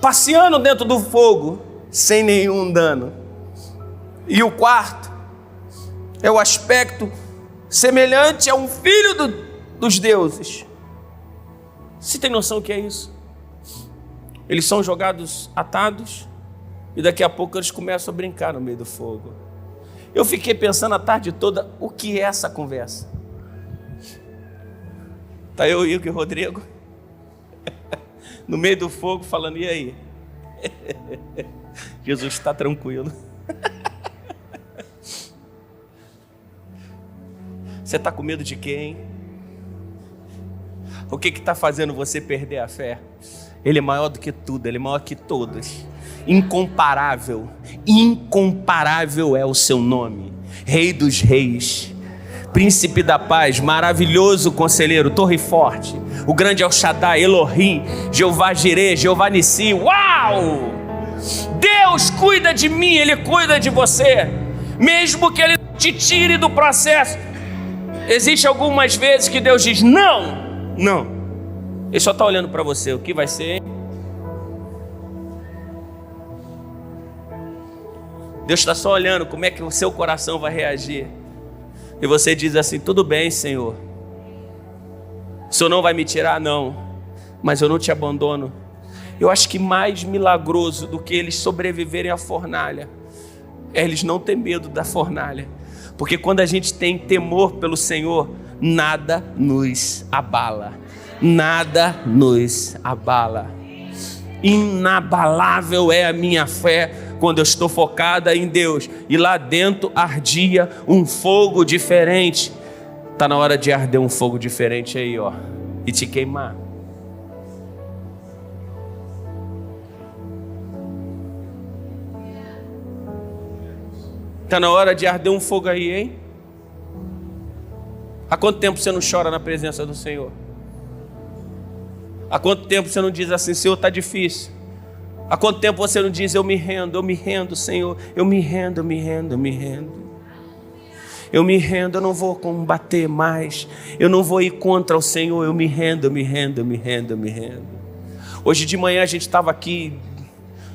Speaker 1: passeando dentro do fogo, sem nenhum dano. E o quarto é o aspecto semelhante a um filho dos deuses. Você tem noção do que é isso? Eles são jogados atados, e daqui a pouco eles começam a brincar no meio do fogo. Eu fiquei pensando a tarde toda, o que é essa conversa? Tá eu, Igor e o Rodrigo no meio do fogo falando, e aí? Jesus está tranquilo. Você está com medo de quem? O que está fazendo você perder a fé? Ele é maior do que tudo, Ele é maior que todos. Incomparável, incomparável é o seu nome. Rei dos reis, príncipe da paz, maravilhoso conselheiro, torre forte, o grande El Shaddai, Elohim, Jeová Jireh, Jeová Nissi. Uau! Deus cuida de mim, Ele cuida de você, mesmo que Ele te tire do processo. Existem algumas vezes que Deus diz não, não. Ele só está olhando para você, o que vai ser, hein? Deus está só olhando como é que o seu coração vai reagir. E você diz assim, tudo bem, Senhor. O Senhor não vai me tirar, não. Mas eu não te abandono. Eu acho que mais milagroso do que eles sobreviverem à fornalha é eles não terem medo da fornalha. Porque quando a gente tem temor pelo Senhor, nada nos abala. Nada nos abala. Inabalável é a minha fé quando eu estou focada em Deus. E lá dentro ardia um fogo diferente. Está na hora de arder um fogo diferente aí, ó, e te queimar. Está na hora de arder um fogo aí, hein? Há quanto tempo você não chora na presença do Senhor? Há quanto tempo você não diz assim, Senhor, está difícil? Há quanto tempo você não diz, eu me rendo, Senhor, eu me rendo. Eu me rendo, eu não vou combater mais, eu não vou ir contra o Senhor, eu me rendo. Hoje de manhã a gente estava aqui,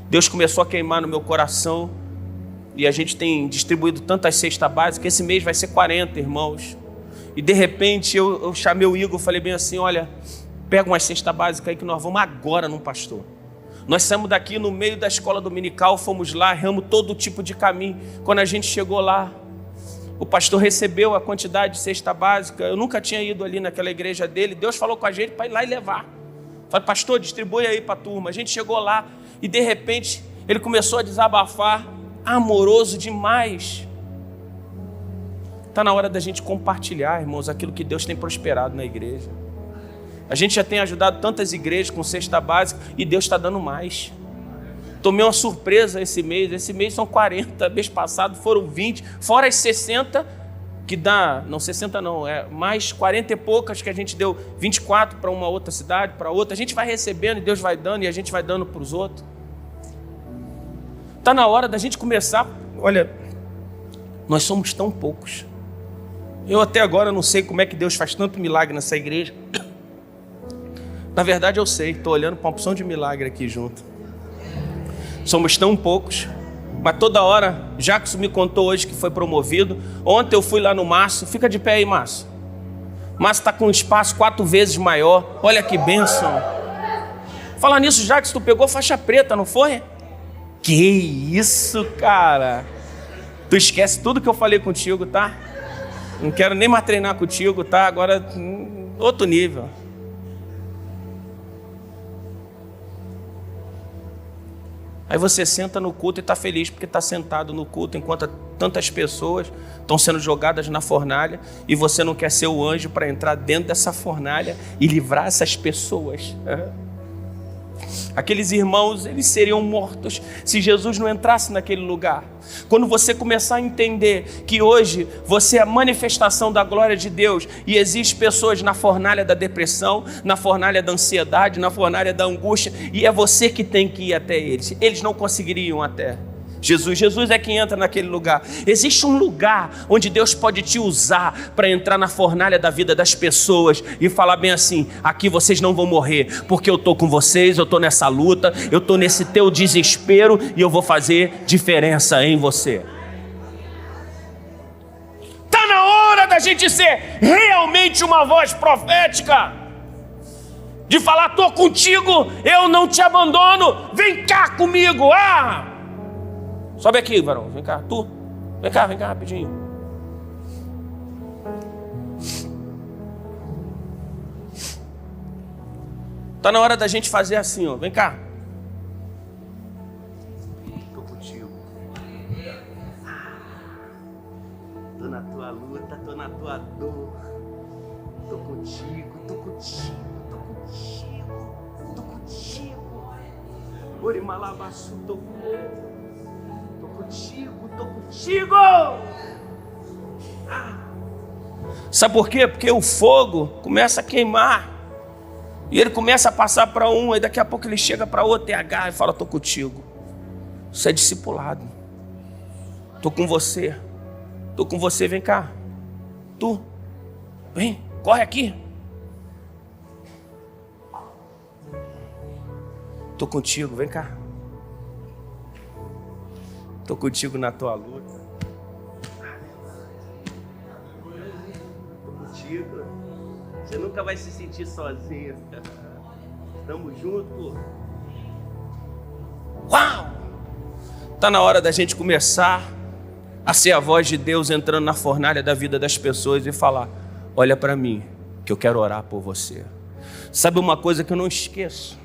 Speaker 1: Deus começou a queimar no meu coração, e a gente tem distribuído tantas cestas básicas, esse mês vai ser 40, irmãos. E de repente eu chamei o Igor, falei bem assim, olha, pega uma cesta básica aí que nós vamos agora num pastor. Nós saímos daqui no meio da escola dominical, fomos lá, erramos todo tipo de caminho. Quando a gente chegou lá, o pastor recebeu a quantidade de cesta básica. Eu nunca tinha ido ali naquela igreja dele. Deus falou com a gente para ir lá e levar. Falei, pastor, distribui aí para a turma. A gente chegou lá e de repente ele começou a desabafar, amoroso demais. Está na hora da gente compartilhar, irmãos, aquilo que Deus tem prosperado na igreja. A gente já tem ajudado tantas igrejas com cesta básica e Deus está dando mais. Tomei uma surpresa esse mês são 40, mês passado foram 20, fora as 60, que dá, não 60 não, é mais 40 e poucas que a gente deu, 24 para uma outra cidade, para outra. A gente vai recebendo e Deus vai dando e a gente vai dando para os outros. Está na hora da gente começar, olha, nós somos tão poucos. Eu até agora não sei como é que Deus faz tanto milagre nessa igreja. Na verdade eu sei, estou olhando para uma opção de milagre aqui junto. Somos tão poucos, mas toda hora, Jackson me contou hoje que foi promovido. Ontem eu fui lá no Márcio, fica de pé aí, Márcio. Márcio está com um espaço 4 vezes maior, olha que bênção. Falar nisso, Jackson, tu pegou faixa preta, não foi? Que isso, cara. Tu esquece tudo que eu falei contigo, tá? Não quero nem mais treinar contigo, tá? Agora, outro nível. Aí você senta no culto e está feliz porque está sentado no culto enquanto tantas pessoas estão sendo jogadas na fornalha e você não quer ser o anjo para entrar dentro dessa fornalha e livrar essas pessoas. Aqueles irmãos, eles seriam mortos se Jesus não entrasse naquele lugar. Quando você começar a entender que hoje você é a manifestação da glória de Deus e existem pessoas na fornalha da depressão, na fornalha da ansiedade, na fornalha da angústia, e é você que tem que ir até eles não conseguiriam até Jesus é quem entra naquele lugar. Existe um lugar onde Deus pode te usar para entrar na fornalha da vida das pessoas e falar bem assim: aqui vocês não vão morrer, porque eu estou com vocês, eu estou nessa luta, eu estou nesse teu desespero e eu vou fazer diferença em você. Está na hora da gente ser realmente uma voz profética, de falar: estou contigo, eu não te abandono, vem cá comigo. Sobe aqui, varão, vem cá, tu. Vem cá rapidinho. Tá na hora da gente fazer assim, ó. Vem cá. Tô contigo. Tô na tua luta, tô na tua dor. Tô contigo, tô contigo, tô contigo, tô contigo. Orimalabassu, tô contigo. Tô contigo. Sabe por quê? Porque o fogo começa a queimar e ele começa a passar para um, e daqui a pouco ele chega para outro e agarra e fala: tô contigo. Isso é discipulado. Tô com você, vem cá. Tu, vem, corre aqui. Tô contigo, vem cá. Estou contigo na tua luta. Estou contigo. Você nunca vai se sentir sozinho. Estamos juntos. Uau! Está na hora da gente começar a ser a voz de Deus entrando na fornalha da vida das pessoas e falar: olha para mim, que eu quero orar por você. Sabe uma coisa que eu não esqueço?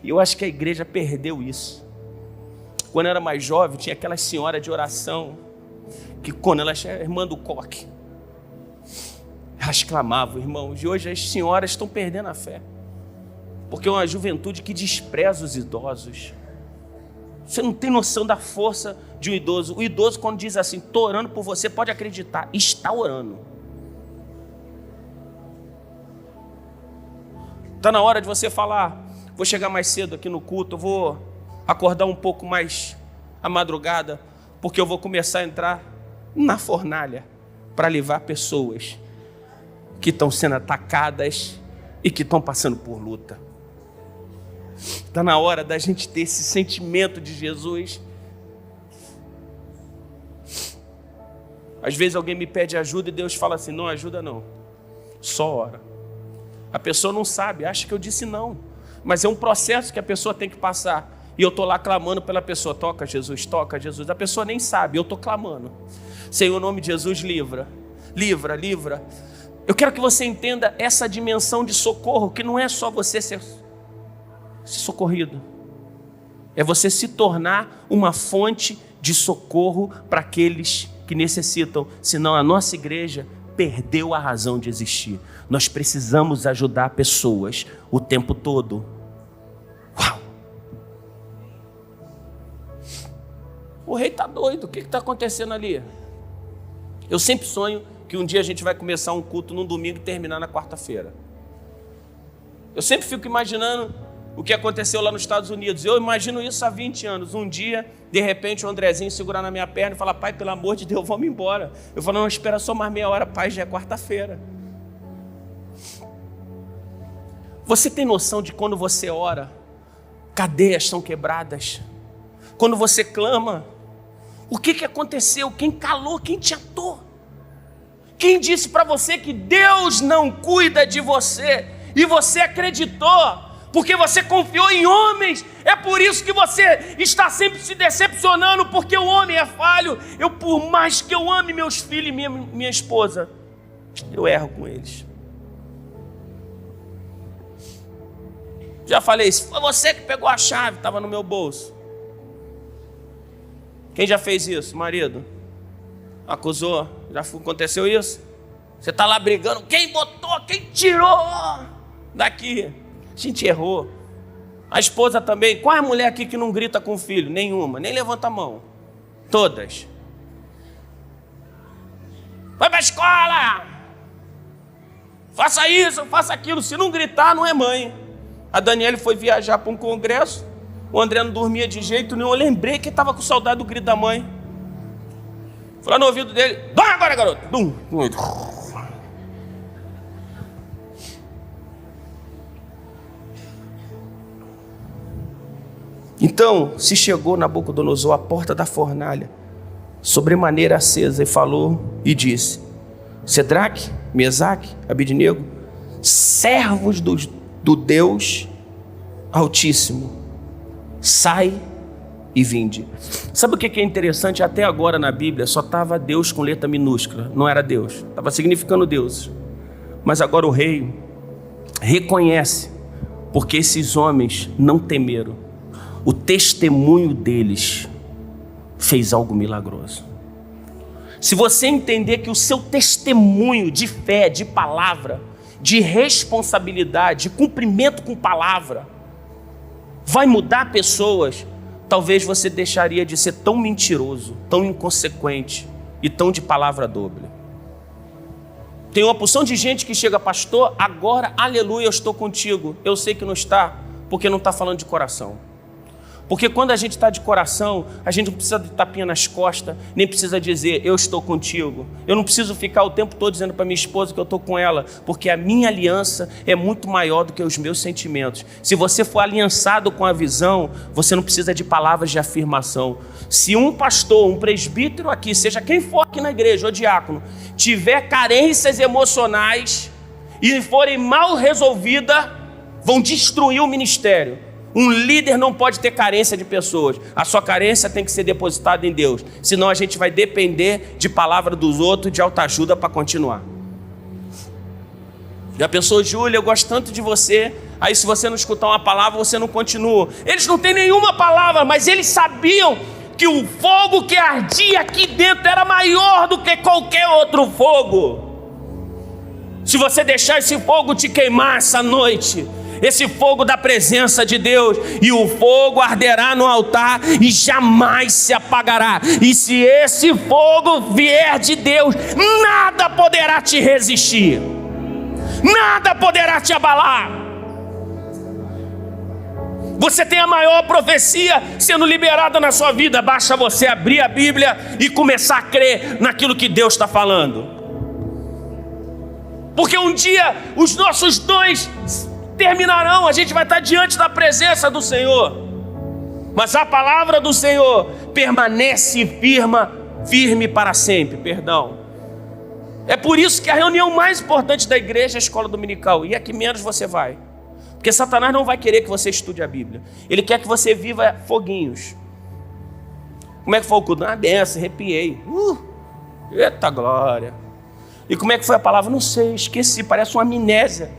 Speaker 1: E eu acho que a igreja perdeu isso. Quando eu era mais jovem, tinha aquela senhora de oração, que quando ela era irmã do coque, elas clamavam, irmãos. E hoje as senhoras estão perdendo a fé, porque é uma juventude que despreza os idosos. Você não tem noção da força de um idoso. O idoso, quando diz assim: estou orando por você, pode acreditar, está orando. Está na hora de você falar: vou chegar mais cedo aqui no culto, eu vou acordar um pouco mais à madrugada, porque eu vou começar a entrar na fornalha para levar pessoas que estão sendo atacadas e que estão passando por luta. Está na hora da gente ter esse sentimento de Jesus. Às vezes alguém me pede ajuda e Deus fala assim: não ajuda não, só ora. A pessoa não sabe, acha que eu disse não, mas é um processo que a pessoa tem que passar. E eu estou lá clamando pela pessoa: toca Jesus, toca Jesus. A pessoa nem sabe, eu estou clamando: Senhor, em nome de Jesus, livra, livra, livra. Eu quero que você entenda essa dimensão de socorro, que não é só você ser socorrido, é você se tornar uma fonte de socorro para aqueles que necessitam. Senão a nossa igreja perdeu a razão de existir. Nós precisamos ajudar pessoas o tempo todo. Uau! O rei está doido, o que está acontecendo ali? Eu sempre sonho que um dia a gente vai começar um culto num domingo e terminar na quarta-feira. Eu sempre fico imaginando o que aconteceu lá nos Estados Unidos. Eu imagino isso há 20 anos. Um dia, de repente, o Andrezinho segurar na minha perna e falar: pai, pelo amor de Deus, vamos embora. Eu falo: não, espera só mais meia hora, pai, já é quarta-feira. Você tem noção de quando você ora, cadeias são quebradas? Quando você clama, o que aconteceu? Quem calou? Quem te atou? Quem disse para você que Deus não cuida de você? E você acreditou, porque você confiou em homens. É por isso que você está sempre se decepcionando, porque o homem é falho. Por mais que eu ame meus filhos e minha esposa, eu erro com eles. Já falei, se foi você que pegou a chave, estava no meu bolso. Quem já fez isso? Marido? Acusou? Já aconteceu isso? Você está lá brigando, quem botou, quem tirou daqui? A gente errou. A esposa também. Qual é a mulher aqui que não grita com o filho? Nenhuma, nem levanta a mão. Todas. Vai para a escola! Faça isso, faça aquilo. Se não gritar, não é mãe. A Daniele foi viajar para um congresso. O André não dormia de jeito nenhum. Eu lembrei que estava com saudade do grito da mãe. Fui lá no ouvido dele: dorme agora, garoto. Então se chegou Nabucodonosor à porta da fornalha, sobremaneira acesa, e falou e disse: Sedraque, Mesaque, Abidnego, servos do Deus Altíssimo, sai e vinde. Sabe o que é interessante? Até agora na Bíblia só estava Deus com letra minúscula, não era Deus, estava significando Deus. Mas agora o rei reconhece, porque esses homens não temeram. O testemunho deles fez algo milagroso. Se você entender que o seu testemunho de fé, de palavra, de responsabilidade, de cumprimento com palavra, vai mudar pessoas, talvez você deixaria de ser tão mentiroso, tão inconsequente e tão de palavra doble. Tem uma porção de gente que chega: pastor, agora, aleluia, eu estou contigo. Eu sei que não está, porque não está falando de coração. Porque quando a gente está de coração, a gente não precisa de tapinha nas costas, nem precisa dizer: eu estou contigo. Eu não preciso ficar o tempo todo dizendo para minha esposa que eu estou com ela, porque a minha aliança é muito maior do que os meus sentimentos. Se você for aliançado com a visão, você não precisa de palavras de afirmação. Se um pastor, um presbítero aqui, seja quem for aqui na igreja, ou diácono, tiver carências emocionais e forem mal resolvidas, vão destruir o ministério. Um líder não pode ter carência de pessoas. A sua carência tem que ser depositada em Deus. Senão a gente vai depender de palavra dos outros, de autoajuda para continuar. Já pensou: Júlia, eu gosto tanto de você. Aí se você não escutar uma palavra, você não continua. Eles não têm nenhuma palavra, mas eles sabiam que o fogo que ardia aqui dentro era maior do que qualquer outro fogo. Se você deixar esse fogo te queimar essa noite, esse fogo da presença de Deus, e o fogo arderá no altar e jamais se apagará. E se esse fogo vier de Deus, nada poderá te resistir, nada poderá te abalar. Você tem a maior profecia sendo liberada na sua vida. Basta você abrir a Bíblia e começar a crer naquilo que Deus está falando. Porque um dia os nossos dons terminarão, a gente vai estar diante da presença do Senhor, mas a palavra do Senhor permanece firme para sempre. É por isso que a reunião mais importante da igreja é a escola dominical, e é que menos você vai, porque Satanás não vai querer que você estude a Bíblia. Ele quer que você viva foguinhos. Como é que foi o culto? Uma benção, arrepiei. Eita glória. E como é que foi a palavra? Não sei, esqueci, parece uma amnésia.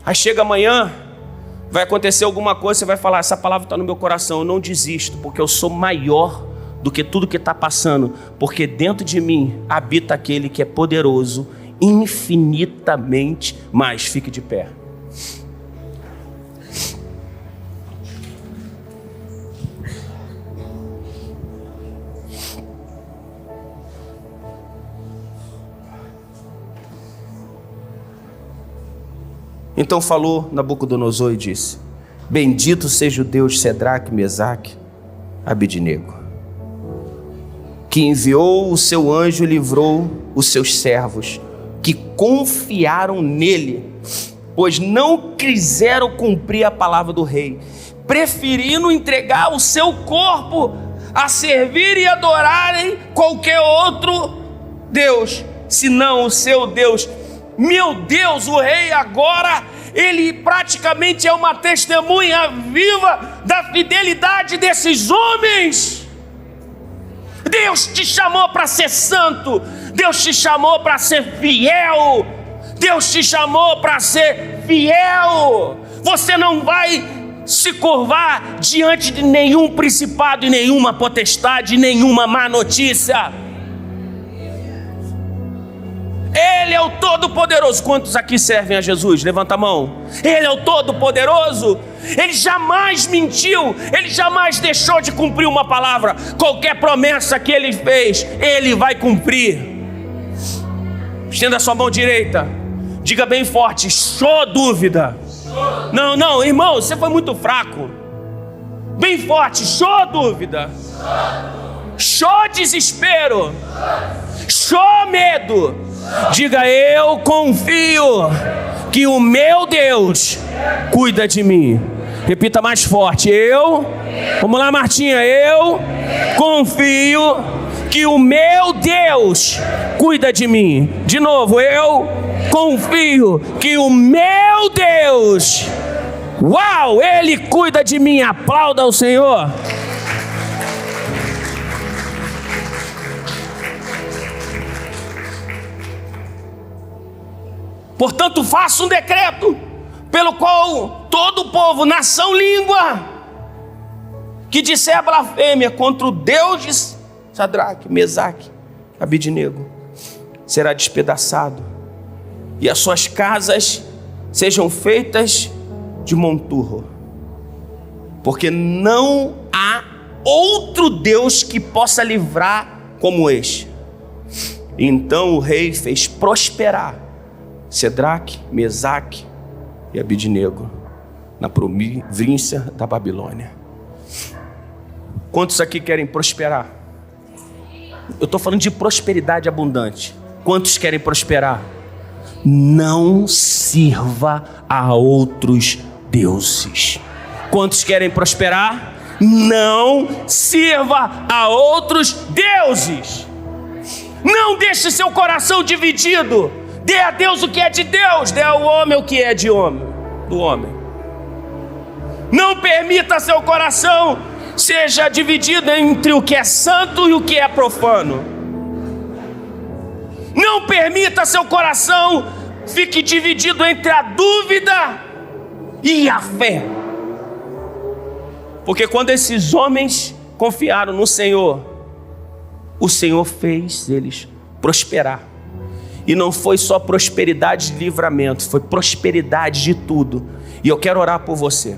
Speaker 1: Aí chega amanhã, vai acontecer alguma coisa, você vai falar: essa palavra está no meu coração, eu não desisto, porque eu sou maior do que tudo que está passando, porque dentro de mim habita aquele que é poderoso, infinitamente mais. Fique de pé. Então falou Nabucodonosor e disse: bendito seja o Deus de Cedraque, Mesaque, Abednego, que enviou o seu anjo e livrou os seus servos, que confiaram nele, pois não quiseram cumprir a palavra do rei, preferindo entregar o seu corpo a servir e adorarem qualquer outro Deus, senão o seu Deus. Meu Deus, o rei agora, ele praticamente é uma testemunha viva da fidelidade desses homens. Deus te chamou para ser santo, Deus te chamou para ser fiel, Deus te chamou para ser fiel. Você não vai se curvar diante de nenhum principado e nenhuma potestade, nenhuma má notícia. Ele é o Todo-Poderoso. Quantos aqui servem a Jesus? Levanta a mão. Ele é o Todo-Poderoso. Ele jamais mentiu, ele jamais deixou de cumprir uma palavra. Qualquer promessa que ele fez, ele vai cumprir. Estenda a sua mão direita, diga bem forte: show dúvida. Não, irmão, você foi muito fraco. Bem forte: show dúvida. Show desespero. Show medo. Diga: eu confio que o meu Deus cuida de mim. Repita mais forte: vamos lá, Martinha, eu confio que o meu Deus cuida de mim. De novo: eu confio que o meu Deus, uau, Ele cuida de mim. Aplauda o Senhor. Portanto, faça um decreto pelo qual todo o povo, nação, língua, que disser blasfêmia contra o Deus de Sadraque, Mesaque, Abednego, será despedaçado, e as suas casas sejam feitas de monturro, porque não há outro Deus que possa livrar como este. Então o rei fez prosperar Cedraque, Mesaque e Abednego na província da Babilônia. Quantos aqui querem prosperar? Eu estou falando de prosperidade abundante. Quantos querem prosperar? Não sirva a outros deuses. Quantos querem prosperar? Não sirva a outros deuses. Não deixe seu coração dividido. Dê a Deus o que é de Deus, dê ao homem o que é do homem. Não permita seu coração seja dividido entre o que é santo e o que é profano. Não permita seu coração fique dividido entre a dúvida e a fé. Porque quando esses homens confiaram no Senhor, o Senhor fez eles prosperar. E não foi só prosperidade de livramento, foi prosperidade de tudo. E eu quero orar por você.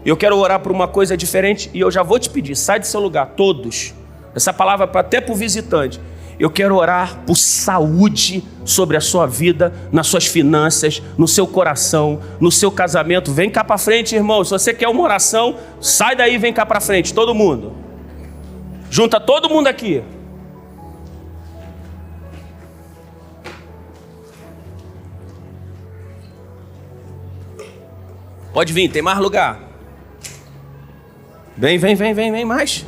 Speaker 1: Eu quero orar por uma coisa diferente. E eu já vou te pedir, sai do seu lugar, todos. Essa palavra é até para o visitante. Eu quero orar por saúde sobre a sua vida, nas suas finanças, no seu coração, no seu casamento. Vem cá para frente, irmão. Se você quer uma oração, sai daí e vem cá para frente, todo mundo. Junta todo mundo aqui. Pode vir, tem mais lugar. Vem mais.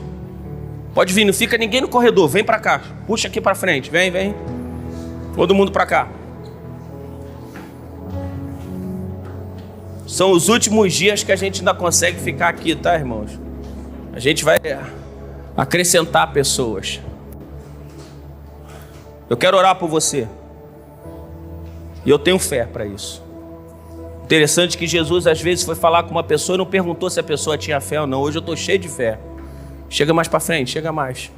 Speaker 1: Pode vir, não fica ninguém no corredor. Vem para cá, puxa aqui para frente. Vem. Todo mundo para cá. São os últimos dias que a gente ainda consegue ficar aqui, tá, irmãos? A gente vai acrescentar pessoas. Eu quero orar por você. E eu tenho fé para isso. Interessante que Jesus às vezes foi falar com uma pessoa e não perguntou se a pessoa tinha fé ou não. Hoje eu estou cheio de fé. Chega mais para frente, chega mais.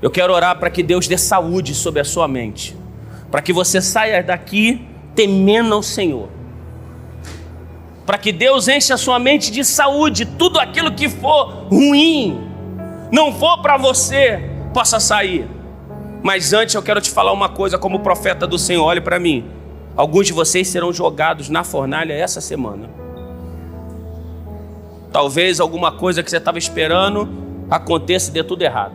Speaker 1: Eu quero orar para que Deus dê saúde sobre a sua mente, para que você saia daqui temendo ao Senhor, para que Deus enche a sua mente de saúde. Tudo aquilo que for ruim, não for para você, possa sair. Mas antes eu quero te falar uma coisa como profeta do Senhor. Olhe para mim. Alguns de vocês serão jogados na fornalha essa semana. Talvez alguma coisa que você estava esperando aconteça e dê tudo errado.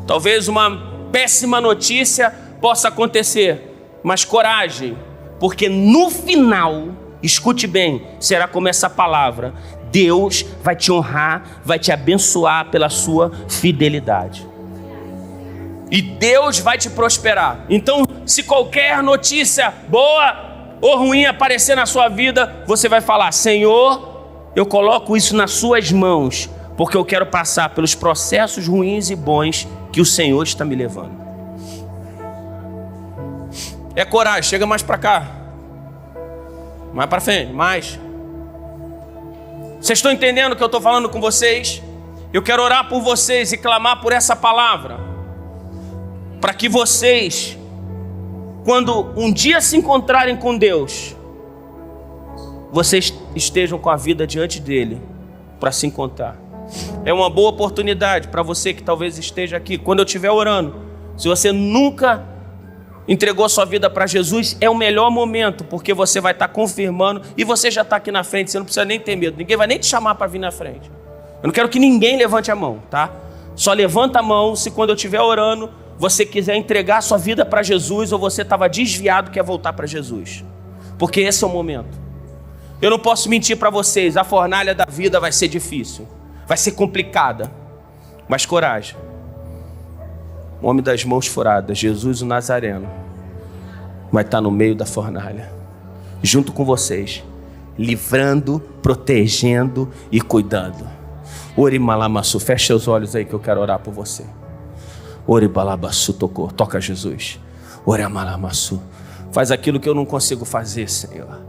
Speaker 1: Talvez uma péssima notícia possa acontecer, mas coragem, porque no final, escute bem, será como essa palavra: Deus vai te honrar, vai te abençoar pela sua fidelidade. E Deus vai te prosperar. Então, se qualquer notícia boa ou ruim aparecer na sua vida, você vai falar: Senhor, eu coloco isso nas suas mãos, porque eu quero passar pelos processos ruins e bons que o Senhor está me levando. É coragem, chega mais para cá. Mais para frente, mais. Vocês estão entendendo o que eu estou falando com vocês? Eu quero orar por vocês e clamar por essa palavra, para que vocês, quando um dia se encontrarem com Deus, vocês estejam com a vida diante dele para se encontrar. É uma boa oportunidade para você que talvez esteja aqui. Quando eu estiver orando, se você nunca entregou sua vida para Jesus, é o melhor momento, porque você vai estar confirmando e você já está aqui na frente. Você não precisa nem ter medo, ninguém vai nem te chamar para vir na frente. Eu não quero que ninguém levante a mão, tá? Só levanta a mão se quando eu estiver orando você quiser entregar sua vida para Jesus, ou você estava desviado, quer voltar para Jesus, porque esse é o momento. Eu não posso mentir para vocês, a fornalha da vida vai ser difícil, vai ser complicada, mas coragem. O homem das mãos furadas, Jesus o Nazareno, vai estar no meio da fornalha, junto com vocês, livrando, protegendo e cuidando. Ori malamassu, feche seus olhos aí que eu quero orar por você. Ori balabaçu, tocou, toca Jesus. Ori amalamassu, faz aquilo que eu não consigo fazer, Senhor.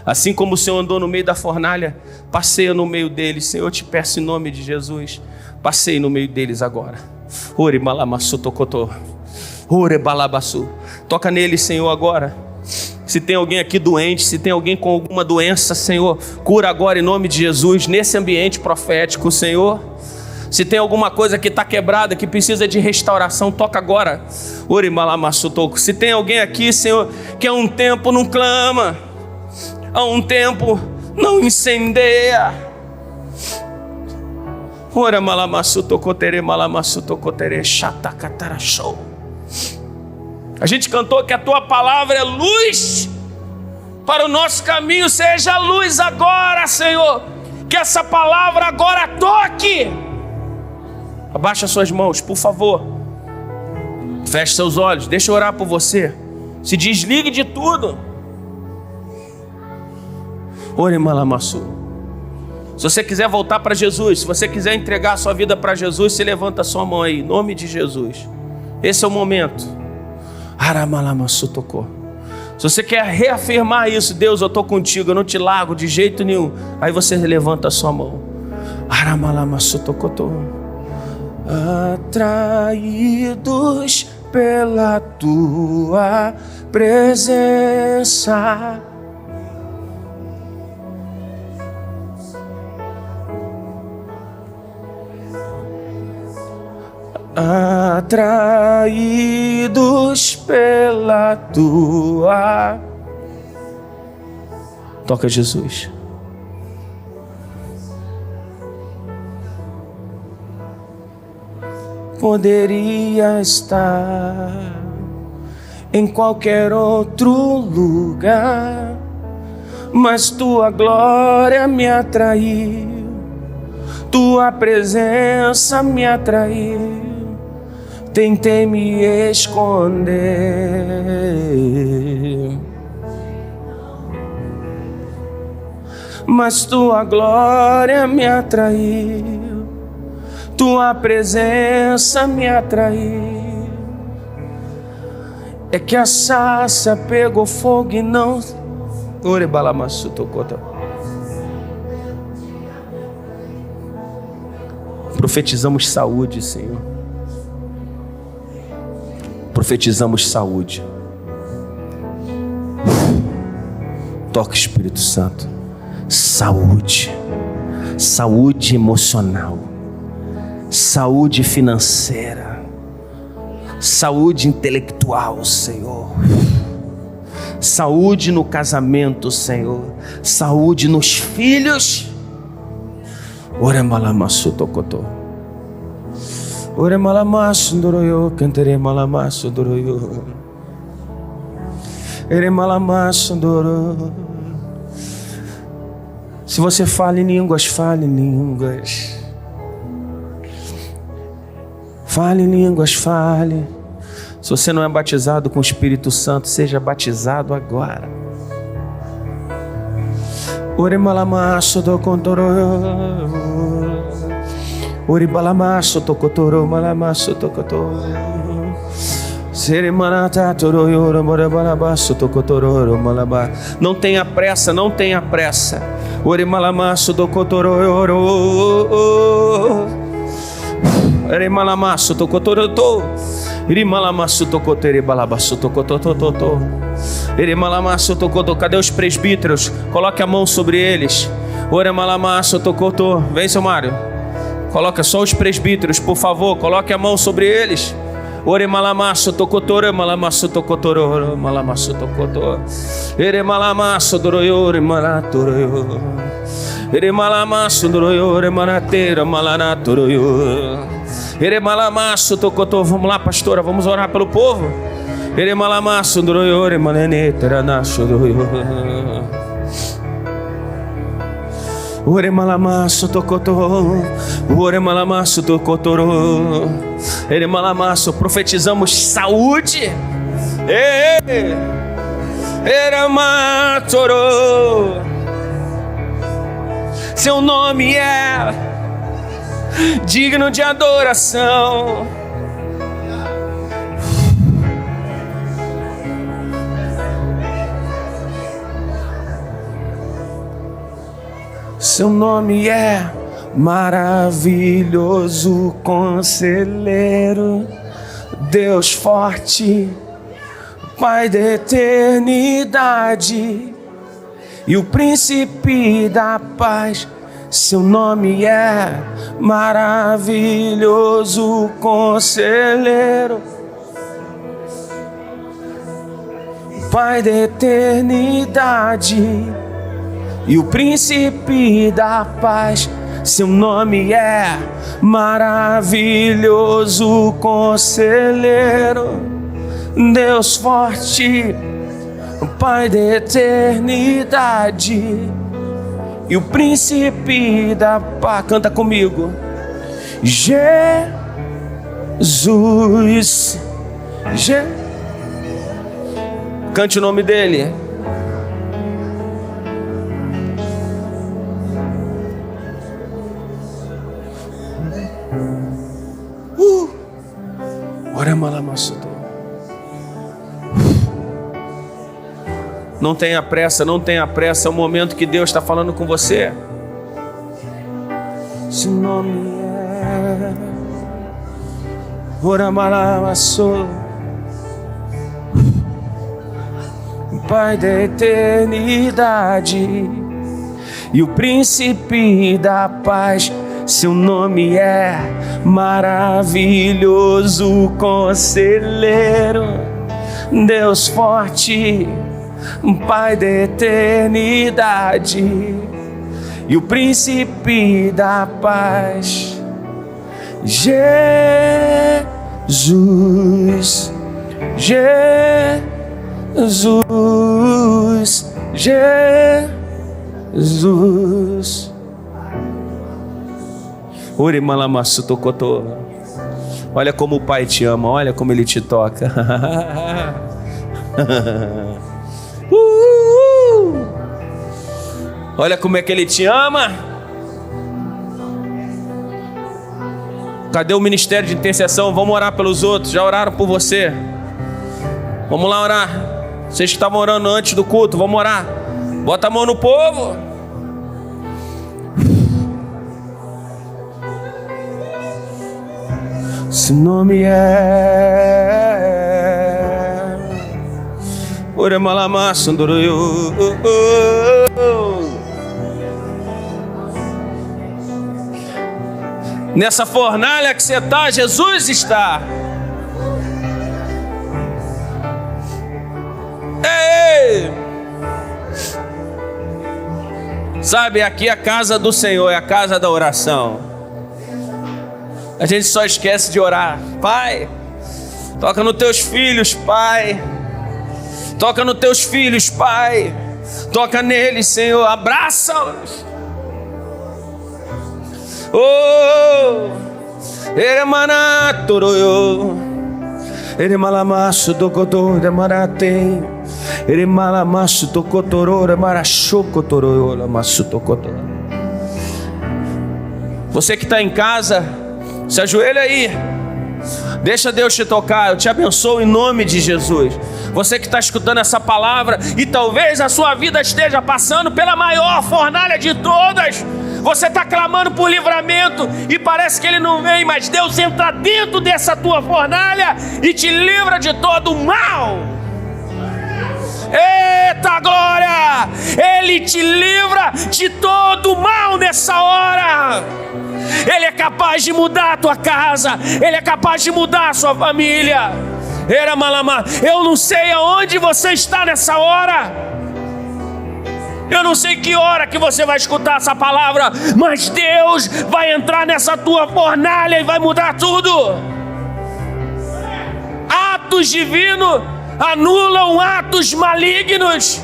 Speaker 1: Assim como o Senhor andou no meio da fornalha, passeia no meio deles, Senhor, eu te peço em nome de Jesus, passeie no meio deles agora. Ori malamassu, tocotô. Ori balabaçu, toca neles, Senhor, agora. Se tem alguém aqui doente, se tem alguém com alguma doença, Senhor, cura agora em nome de Jesus, nesse ambiente profético, Senhor. Se tem alguma coisa que está quebrada, que precisa de restauração, toca agora. Se tem alguém aqui, Senhor, que há um tempo não clama, há um tempo não incendeia. A gente cantou que a tua palavra é luz para o nosso caminho. Seja luz agora, Senhor, que essa palavra agora toque. Abaixa suas mãos, por favor. Feche seus olhos, deixa eu orar por você. Se desligue de tudo. Ore malamassu. Se você quiser voltar para Jesus, se você quiser entregar a sua vida para Jesus, você levanta a sua mão aí, em nome de Jesus. Esse é o momento. Aramalamassu tocou. Se você quer reafirmar isso, Deus, eu estou contigo, eu não te largo de jeito nenhum. Aí você levanta a sua mão. Aramalamassu tocou. Atraídos pela tua presença, atraídos pela tua. Toca Jesus. Poderia estar em qualquer outro lugar, mas tua glória me atraiu, tua presença me atraiu. Tentei me esconder, mas tua glória me atraiu. Tua presença me atraiu. É que a sarça pegou fogo e não. Profetizamos saúde, Senhor. Profetizamos saúde. Toca, Espírito Santo. Saúde. Saúde emocional. Saúde financeira, saúde intelectual, Senhor. Saúde no casamento, Senhor. Saúde nos filhos. Oremalamassu tokotô. Oremalamassu ndoroyo, canteremalamassu ndoroyo. Eremalamassu ndoro. Se você fala em línguas, fale em línguas. Fale em línguas, fale. Se você não é batizado com o Espírito Santo, seja batizado agora. Oremalamassu tokotoro. Oribalamassu tokotoro, malamassu tokotoro. Seremanata toroyo, morabalabasso tokotoro, malaba. Não tenha pressa, não tenha pressa. Oremalamassu tokotoro. Eremalamassu tokotoro. Irimalamasso tocotere balabasso tocotototo. Irimalamasso tocotô. Cadê os presbíteros? Coloque a mão sobre eles. Oremalamasso tocotô. Vem, seu Mário. Coloca só os presbíteros, por favor. Coloque a mão sobre eles. Oremalamasso tocotoro, malamasso tocotoro, malamasso tocotô. Eremalamasso doroyo, remanatoroyo. Eremalamasso doroyo, remanateira, malanatoroyo. Eremalamasso tocotô. Vamos lá, pastora, vamos orar pelo povo. Eremalamasso doroyo, remanetera nacho doroyo. Oremalamasso tocotô. Oremalamasso tocotoro. Eremalamasso, profetizamos saúde. Eramatoro. Seu nome é digno de adoração. Seu nome é maravilhoso, conselheiro, Deus forte, Pai da eternidade e o príncipe da paz. Seu nome é maravilhoso, conselheiro, Pai da eternidade e o príncipe da paz. Seu nome é maravilhoso, conselheiro, Deus forte, Pai da eternidade e o príncipe da paz. Canta comigo. Jesus. Cante o nome dele. Não tenha pressa, não tenha pressa. É o momento que Deus está falando com você. Seu nome é Oramalamasso, Pai da eternidade e o príncipe da paz. Seu nome é maravilhoso, conselheiro, Deus forte, Pai da eternidade e o príncipe da paz. Jesus, Jesus, Jesus. Oremalamassu tocotô. Olha como o Pai te ama, olha como Ele te toca. Olha como é que Ele te ama. Cadê o ministério de intercessão? Vamos orar pelos outros. Já oraram por você? Vamos lá orar. Vocês que estavam orando antes do culto, vamos orar. Bota a mão no povo. Seu nome é Oremalamassu ndoroyo. Nessa fornalha que você está, Jesus está. Ei! Sabe, aqui é a casa do Senhor, é a casa da oração. A gente só esquece de orar. Pai, toca nos teus filhos, Pai. Toca nos teus filhos, Pai. Toca neles, Senhor. Abraça-os. Oh, Eremanatoroyo, Eremalamasso Tocotoro, Eremarate, Eremalamasso Tocotoro, Eremarachocotoro, Lamasso Tocotoro. Você que está em casa, se ajoelha aí. Deixa Deus te tocar. Eu te abençoo em nome de Jesus. Você que está escutando essa palavra e talvez a sua vida esteja passando pela maior fornalha de todas. Você está clamando por livramento e parece que ele não vem, mas Deus entra dentro dessa tua fornalha e te livra de todo o mal. Eita glória! Ele te livra de todo o mal nessa hora. Ele é capaz de mudar a tua casa. Ele é capaz de mudar a sua família. Eu não sei aonde você está nessa hora. Eu não sei que hora que você vai escutar essa palavra, mas Deus vai entrar nessa tua fornalha e vai mudar tudo. Atos divinos anulam atos malignos.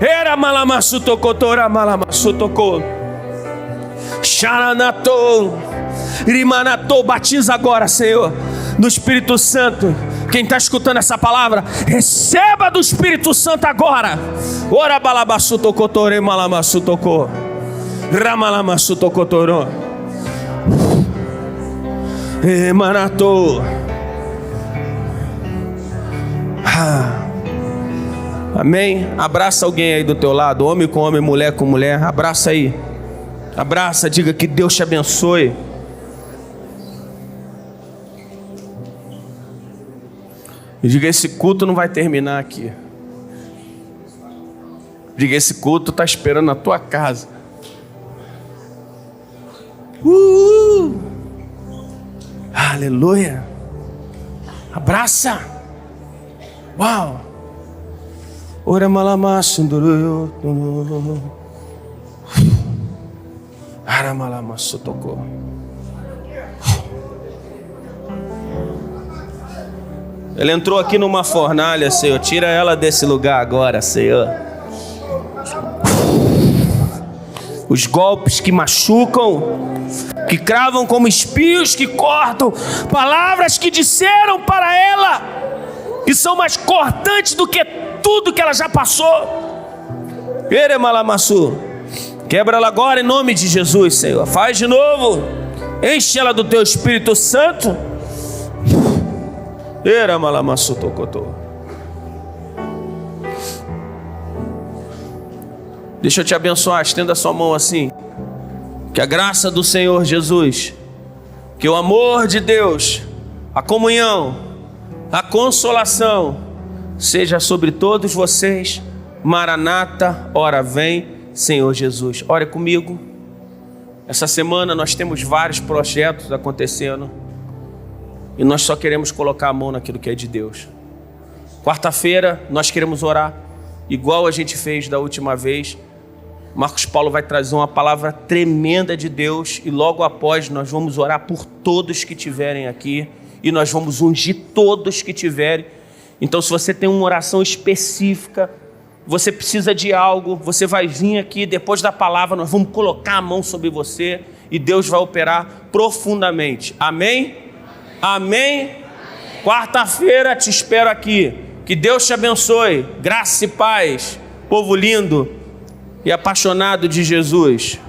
Speaker 1: Era malamassutocotora malamassutocô. Xaranatou, Rimanatou, batiza agora, Senhor, no Espírito Santo. Quem está escutando essa palavra, receba do Espírito Santo agora. Ora balabassutocotorê malamassutocô, Ramalamassutocotorô, Emanatou. Amém? Abraça alguém aí do teu lado, homem com homem, mulher com mulher. Abraça aí. Abraça, diga que Deus te abençoe. E diga, esse culto não vai terminar aqui. Diga, esse culto está esperando na tua casa. Aleluia. Abraça. Uau. Ora malamasso. Aramalamasso tocou. Ele entrou aqui numa fornalha, Senhor. Tira ela desse lugar agora, Senhor. Os golpes que machucam, que cravam como espios, que cortam, palavras que disseram para ela, que são mais cortantes do que tudo que ela já passou. Eremalamassu. Quebra ela agora em nome de Jesus, Senhor. Faz de novo. Enche ela do teu Espírito Santo. Deixa eu te abençoar. Estenda a sua mão assim. Que a graça do Senhor Jesus, que o amor de Deus, a comunhão, a consolação seja sobre todos vocês. Maranata, ora vem, Senhor Jesus. Ore comigo. Essa semana nós temos vários projetos acontecendo e nós só queremos colocar a mão naquilo que é de Deus. Quarta-feira nós queremos orar igual a gente fez da última vez. Marcos Paulo vai trazer uma palavra tremenda de Deus e logo após nós vamos orar por todos que estiverem aqui e nós vamos ungir todos que tiverem. Então, se você tem uma oração específica, você precisa de algo, você vai vir aqui depois da palavra, nós vamos colocar a mão sobre você e Deus vai operar profundamente. Amém? Amém? Quarta-feira te espero aqui. Que Deus te abençoe. Graça e paz. Povo lindo e apaixonado de Jesus.